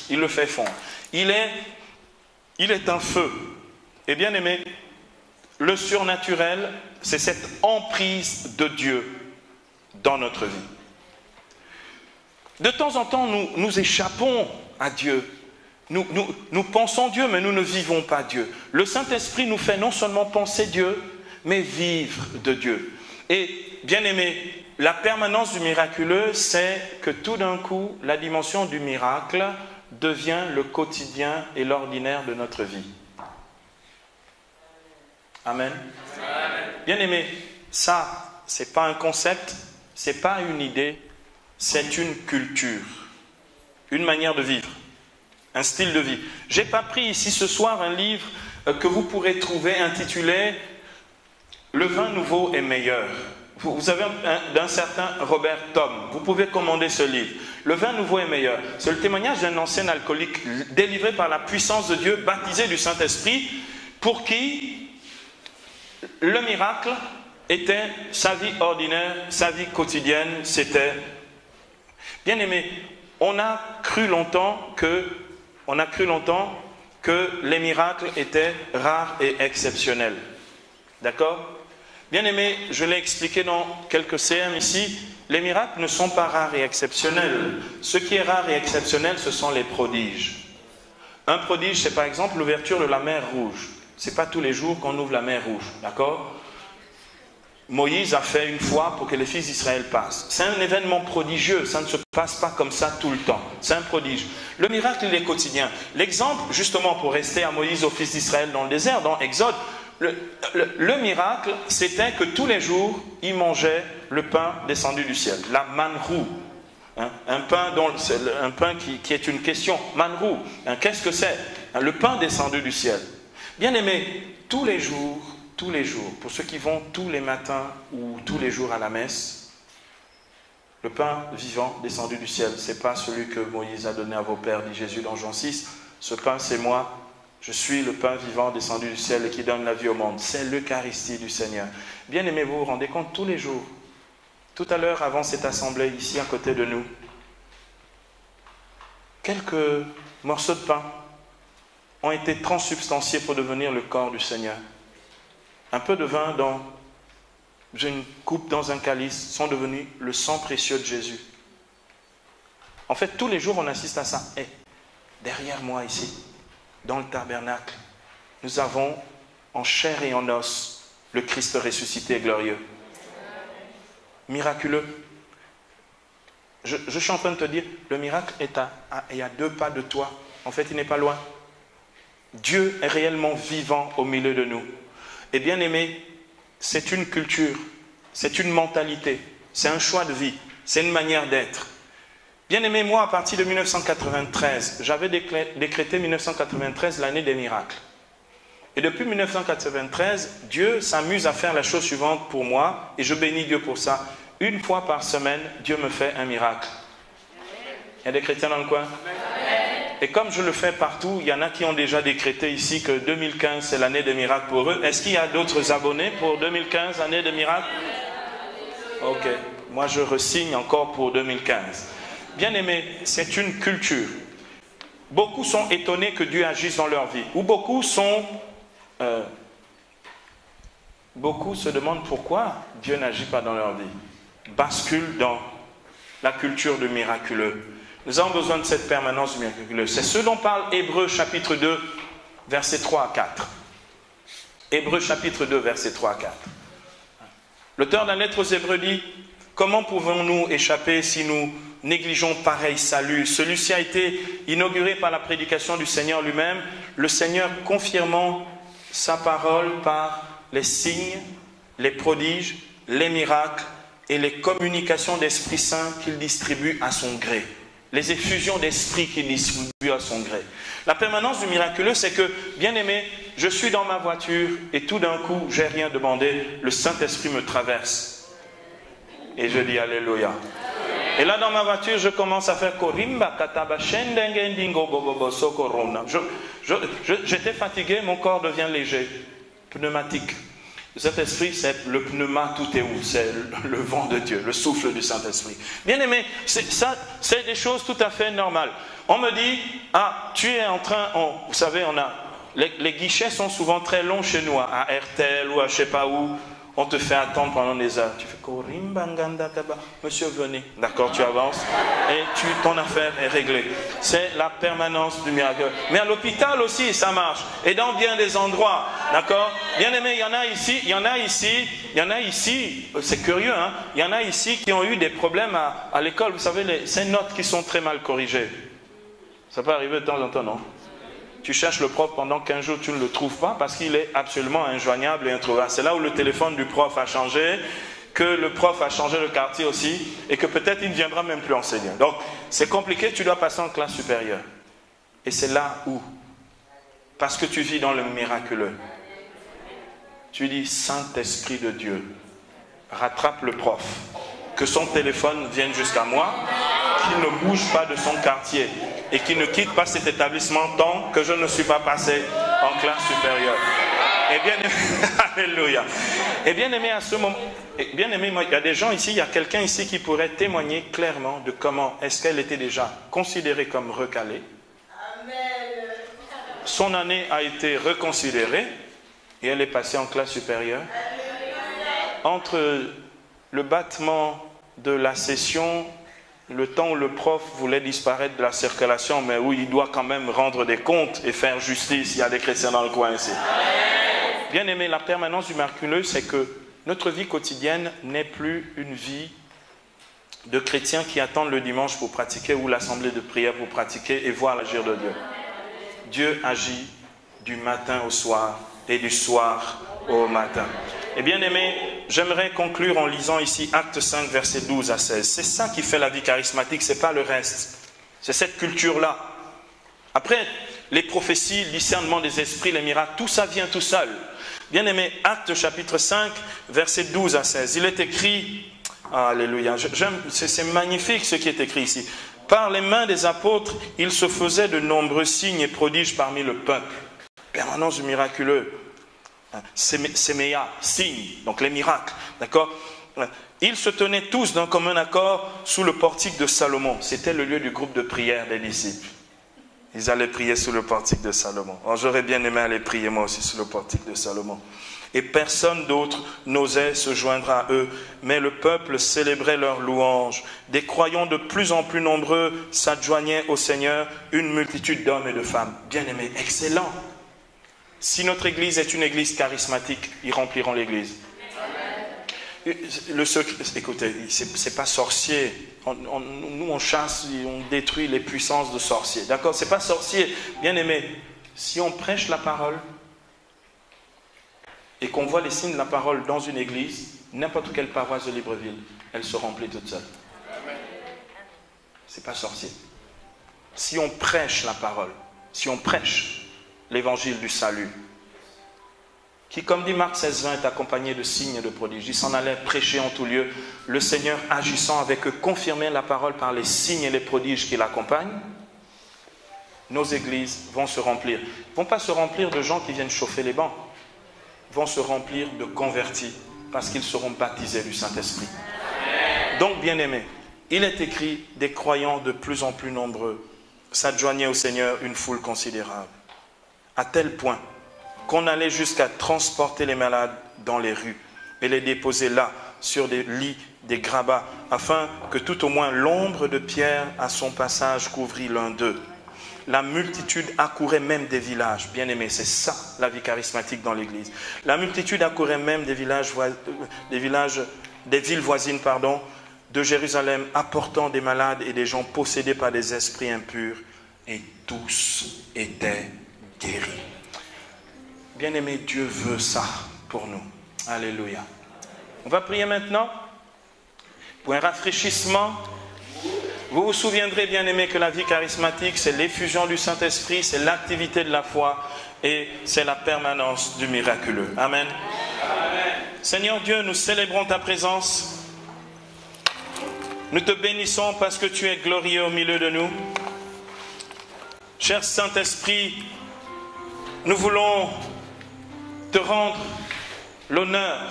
il le fait fondre. Il est un feu. Et bien aimé, le surnaturel, c'est cette emprise de Dieu dans notre vie. De temps en temps, nous échappons à Dieu. Nous pensons Dieu, mais nous ne vivons pas Dieu. Le Saint-Esprit nous fait non seulement penser Dieu, mais vivre de Dieu. Et bien aimé, la permanence du miraculeux, c'est que tout d'un coup, la dimension du miracle devient le quotidien et l'ordinaire de notre vie. Amen. Bien aimé, ça, ce n'est pas un concept, ce n'est pas une idée, c'est une culture, une manière de vivre, un style de vie. Je n'ai pas pris ici ce soir un livre que vous pourrez trouver intitulé « Le vin nouveau est meilleur ». Vous avez d'un certain Robert Tom, vous pouvez commander ce livre. Le vin nouveau est meilleur. C'est le témoignage d'un ancien alcoolique délivré par la puissance de Dieu, baptisé du Saint-Esprit, pour qui le miracle était sa vie ordinaire, sa vie quotidienne, c'était... Bien aimé, on a cru longtemps que les miracles étaient rares et exceptionnels. D'accord ? Bien aimé, je l'ai expliqué dans quelques CM ici, les miracles ne sont pas rares et exceptionnels. Ce qui est rare et exceptionnel, ce sont les prodiges. Un prodige, c'est par exemple l'ouverture de la mer Rouge. Ce n'est pas tous les jours qu'on ouvre la mer Rouge, d'accord ? Moïse a fait une fois pour que les fils d'Israël passent. C'est un événement prodigieux, ça ne se passe pas comme ça tout le temps. C'est un prodige. Le miracle, il est quotidien. L'exemple, justement, pour rester à Moïse aux fils d'Israël dans le désert, dans Exode, le miracle, c'était que tous les jours, ils mangeaient le pain descendu du ciel, la manrou. Un pain qui est une question. Manrou, qu'est-ce que c'est? Le pain descendu du ciel. Bien aimé, tous les jours, pour ceux qui vont tous les matins ou tous les jours à la messe, le pain vivant descendu du ciel, ce n'est pas celui que Moïse a donné à vos pères, dit Jésus dans Jean 6. Ce pain, c'est moi. Je suis le pain vivant descendu du ciel et qui donne la vie au monde. C'est l'Eucharistie du Seigneur. Bien aimé, vous vous rendez compte tous les jours. Tout à l'heure, avant cette assemblée, ici à côté de nous, quelques morceaux de pain ont été transsubstantiés pour devenir le corps du Seigneur. Un peu de vin dans une coupe, dans un calice, sont devenus le sang précieux de Jésus. En fait, tous les jours, on assiste à ça. Et derrière moi ici, dans le tabernacle, nous avons en chair et en os le Christ ressuscité et glorieux. Miraculeux. Je suis en train de te dire, le miracle est à 2 pas de toi. En fait, il n'est pas loin. Dieu est réellement vivant au milieu de nous. Et bien aimé, c'est une culture, c'est une mentalité, c'est un choix de vie, c'est une manière d'être. Bien aimé, moi, à partir de 1993, j'avais décrété 1993 l'année des miracles. Et depuis 1993, Dieu s'amuse à faire la chose suivante pour moi, et je bénis Dieu pour ça. Une fois par semaine, Dieu me fait un miracle. Il y a des chrétiens dans le coin? Et comme je le fais partout, il y en a qui ont déjà décrété ici que 2015, c'est l'année des miracles pour eux. Est-ce qu'il y a d'autres abonnés pour 2015, année des miracles? Ok, moi je resigne encore pour 2015. Bien aimé, c'est une culture. beaucoup sont étonnés que Dieu agisse dans leur vie. Ou beaucoup se demandent pourquoi Dieu n'agit pas dans leur vie. Basculent dans la culture du miraculeux. Nous avons besoin de cette permanence du miraculeux. C'est ce dont parle Hébreux chapitre 2, versets 3 à 4. Hébreux chapitre 2, versets 3 à 4. L'auteur de la lettre aux Hébreux dit: comment pouvons-nous échapper si nous négligeons pareil salut? Celui-ci a été inauguré par la prédication du Seigneur lui-même, le Seigneur confirmant sa parole par les signes, les prodiges, les miracles et les communications d'Esprit Saint qu'il distribue à son gré. Les effusions d'esprit qu'il distribue à son gré. La permanence du miraculeux, c'est que, bien aimé, je suis dans ma voiture et tout d'un coup, j'ai rien demandé, le Saint-Esprit me traverse. Et je dis Alléluia. Et là, dans ma voiture, je commence à faire Korimba Kataba Shendengendingo Bobobo Sokorona. J'étais fatigué, mon corps devient léger, pneumatique. Le Saint-Esprit, c'est le pneuma, tout est où? C'est le vent de Dieu, le souffle du Saint-Esprit. Bien aimé, c'est des choses tout à fait normales. On me dit, ah, tu es en train, vous savez, les guichets sont souvent très longs chez nous, à RTL ou à je ne sais pas où. On te fait attendre pendant des heures. Tu fais monsieur, venez. D'accord, tu avances et ton affaire est réglée. C'est la permanence du miracle. Mais à l'hôpital aussi, ça marche. Et dans bien des endroits. D'accord? Bien aimé, il y en a ici, c'est curieux, hein? Il y en a ici qui ont eu des problèmes à l'école. Vous savez, ces notes qui sont très mal corrigées. Ça peut arriver de temps en temps, non? Tu cherches le prof pendant 15 jours, tu ne le trouves pas parce qu'il est absolument injoignable et introuvable. C'est là où le téléphone du prof a changé, que le prof a changé le quartier aussi et que peut-être il ne viendra même plus enseigner. Donc, c'est compliqué, tu dois passer en classe supérieure. Et c'est là où, parce que tu vis dans le miraculeux, tu dis, Saint-Esprit de Dieu, rattrape le prof, que son téléphone vienne jusqu'à moi, qu'il ne bouge pas de son quartier et qu'il ne quitte pas cet établissement tant que je ne suis pas passé en classe supérieure. Et bien aimé, alléluia. Et bien aimé à ce moment, bien aimé, il y a des gens ici, il y a quelqu'un ici qui pourrait témoigner clairement de comment est-ce qu'elle était déjà considérée comme recalée. Amen. Son année a été reconsidérée et elle est passée en classe supérieure. Entre le battement de la session, le temps où le prof voulait disparaître de la circulation, mais où il doit quand même rendre des comptes et faire justice, il y a des chrétiens dans le coin ici. Bien aimé, la permanence du miraculeux, c'est que notre vie quotidienne n'est plus une vie de chrétiens qui attendent le dimanche pour pratiquer ou l'assemblée de prière pour pratiquer et voir l'agir de Dieu. Dieu agit du matin au soir et du soir au matin. Et bien aimé, j'aimerais conclure en lisant ici Actes 5, versets 12 à 16. C'est ça qui fait la vie charismatique, ce n'est pas le reste. C'est cette culture-là. Après, les prophéties, le discernement des esprits, les miracles, tout ça vient tout seul. Bien aimé, Actes chapitre 5, versets 12 à 16. Il est écrit, alléluia, c'est magnifique ce qui est écrit ici. Par les mains des apôtres, il se faisait de nombreux signes et prodiges parmi le peuple. Permanence du miraculeux. Séméa, signe, donc les miracles, d'accord? Ils se tenaient tous d'un commun accord sous le portique de Salomon. C'était le lieu du groupe de prière des disciples. Ils allaient prier sous le portique de Salomon. Alors, j'aurais bien aimé aller prier moi aussi sous le portique de Salomon. Et personne d'autre n'osait se joindre à eux, mais le peuple célébrait leur louange. Des croyants de plus en plus nombreux s'adjoignaient au Seigneur, une multitude d'hommes et de femmes. Bien aimés, excellent. Si notre église est une église charismatique, ils rempliront l'église. Le secret, écoutez, c'est pas sorcier. Nous, on chasse, on détruit les puissances de sorciers. D'accord? C'est pas sorcier. Bien aimé, si on prêche la parole et qu'on voit les signes de la parole dans une église, n'importe quelle paroisse de Libreville, elle se remplit toute seule. C'est pas sorcier. Si on prêche la parole, si on prêche l'évangile du salut, qui, comme dit Marc 16,20, est accompagné de signes et de prodiges. Ils s'en allaient prêcher en tout lieu, le Seigneur agissant avec eux, confirmait la parole par les signes et les prodiges qui l'accompagnent. Nos églises vont se remplir. Ils ne vont pas se remplir de gens qui viennent chauffer les bancs. Ils vont se remplir de convertis, parce qu'ils seront baptisés du Saint-Esprit. Donc, bien-aimés, il est écrit, des croyants de plus en plus nombreux s'adjoignait au Seigneur une foule considérable, à tel point qu'on allait jusqu'à transporter les malades dans les rues et les déposer là, sur des lits, des grabats, afin que tout au moins l'ombre de Pierre à son passage couvrit l'un d'eux. La multitude accourait même des villages. Bien aimé, c'est ça la vie charismatique dans l'Église. La multitude accourait même des villes voisines, de Jérusalem, apportant des malades et des gens possédés par des esprits impurs, et tous étaient guéris. Bien aimé, Dieu veut ça pour nous. Alléluia. On va prier maintenant pour un rafraîchissement. Vous vous souviendrez, bien aimé, que la vie charismatique, c'est l'effusion du Saint-Esprit, c'est l'activité de la foi et c'est la permanence du miraculeux. Amen. Amen. Seigneur Dieu, nous célébrons ta présence. Nous te bénissons parce que tu es glorieux au milieu de nous. Cher Saint-Esprit, nous voulons te rendre l'honneur,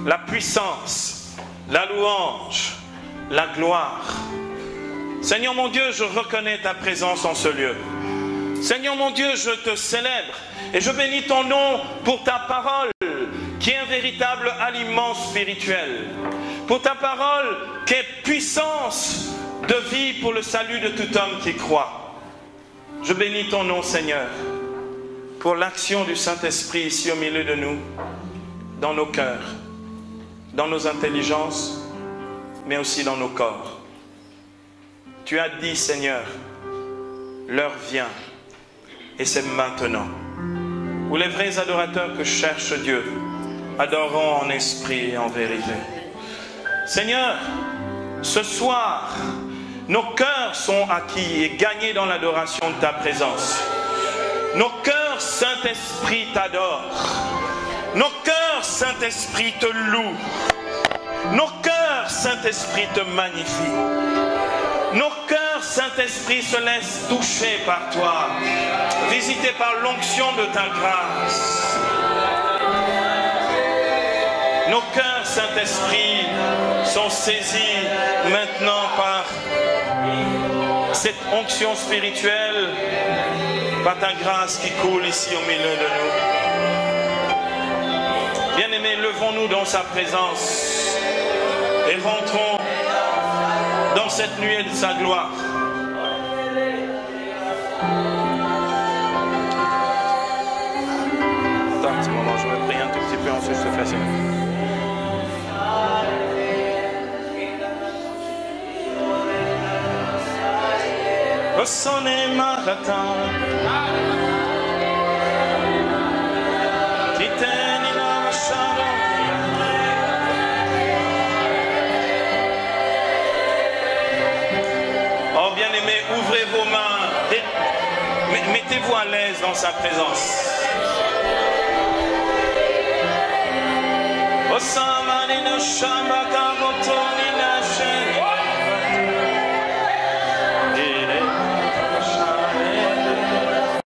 la puissance, la louange, la gloire. Seigneur mon Dieu, je reconnais ta présence en ce lieu. Seigneur mon Dieu, je te célèbre et je bénis ton nom pour ta parole qui est un véritable aliment spirituel. Pour ta parole qui est puissance de vie pour le salut de tout homme qui croit. Je bénis ton nom, Seigneur, pour l'action du Saint-Esprit ici au milieu de nous, dans nos cœurs, dans nos intelligences, mais aussi dans nos corps. Tu as dit, Seigneur, l'heure vient, et c'est maintenant, où les vrais adorateurs que cherche Dieu adoreront en esprit et en vérité. Seigneur, ce soir, nos cœurs sont acquis et gagnés dans l'adoration de ta présence. Nos cœurs, Saint-Esprit, t'adorent. Nos cœurs, Saint-Esprit, te louent. Nos cœurs, Saint-Esprit, te magnifient. Nos cœurs, Saint-Esprit, se laissent toucher par toi, visités par l'onction de ta grâce. Nos cœurs, Saint-Esprit, sont saisis maintenant par cette onction spirituelle, par ta grâce qui coule ici au milieu de nous. Bien-aimés, levons-nous dans sa présence et rentrons dans cette nuée de sa gloire. Attends un petit moment, je vais prier un tout petit peu, ensuite je te fais signe. Sonne marathon. Oh bien-aimé, ouvrez vos mains, mettez-vous à l'aise dans sa présence. Osamanino Shambaka Boton.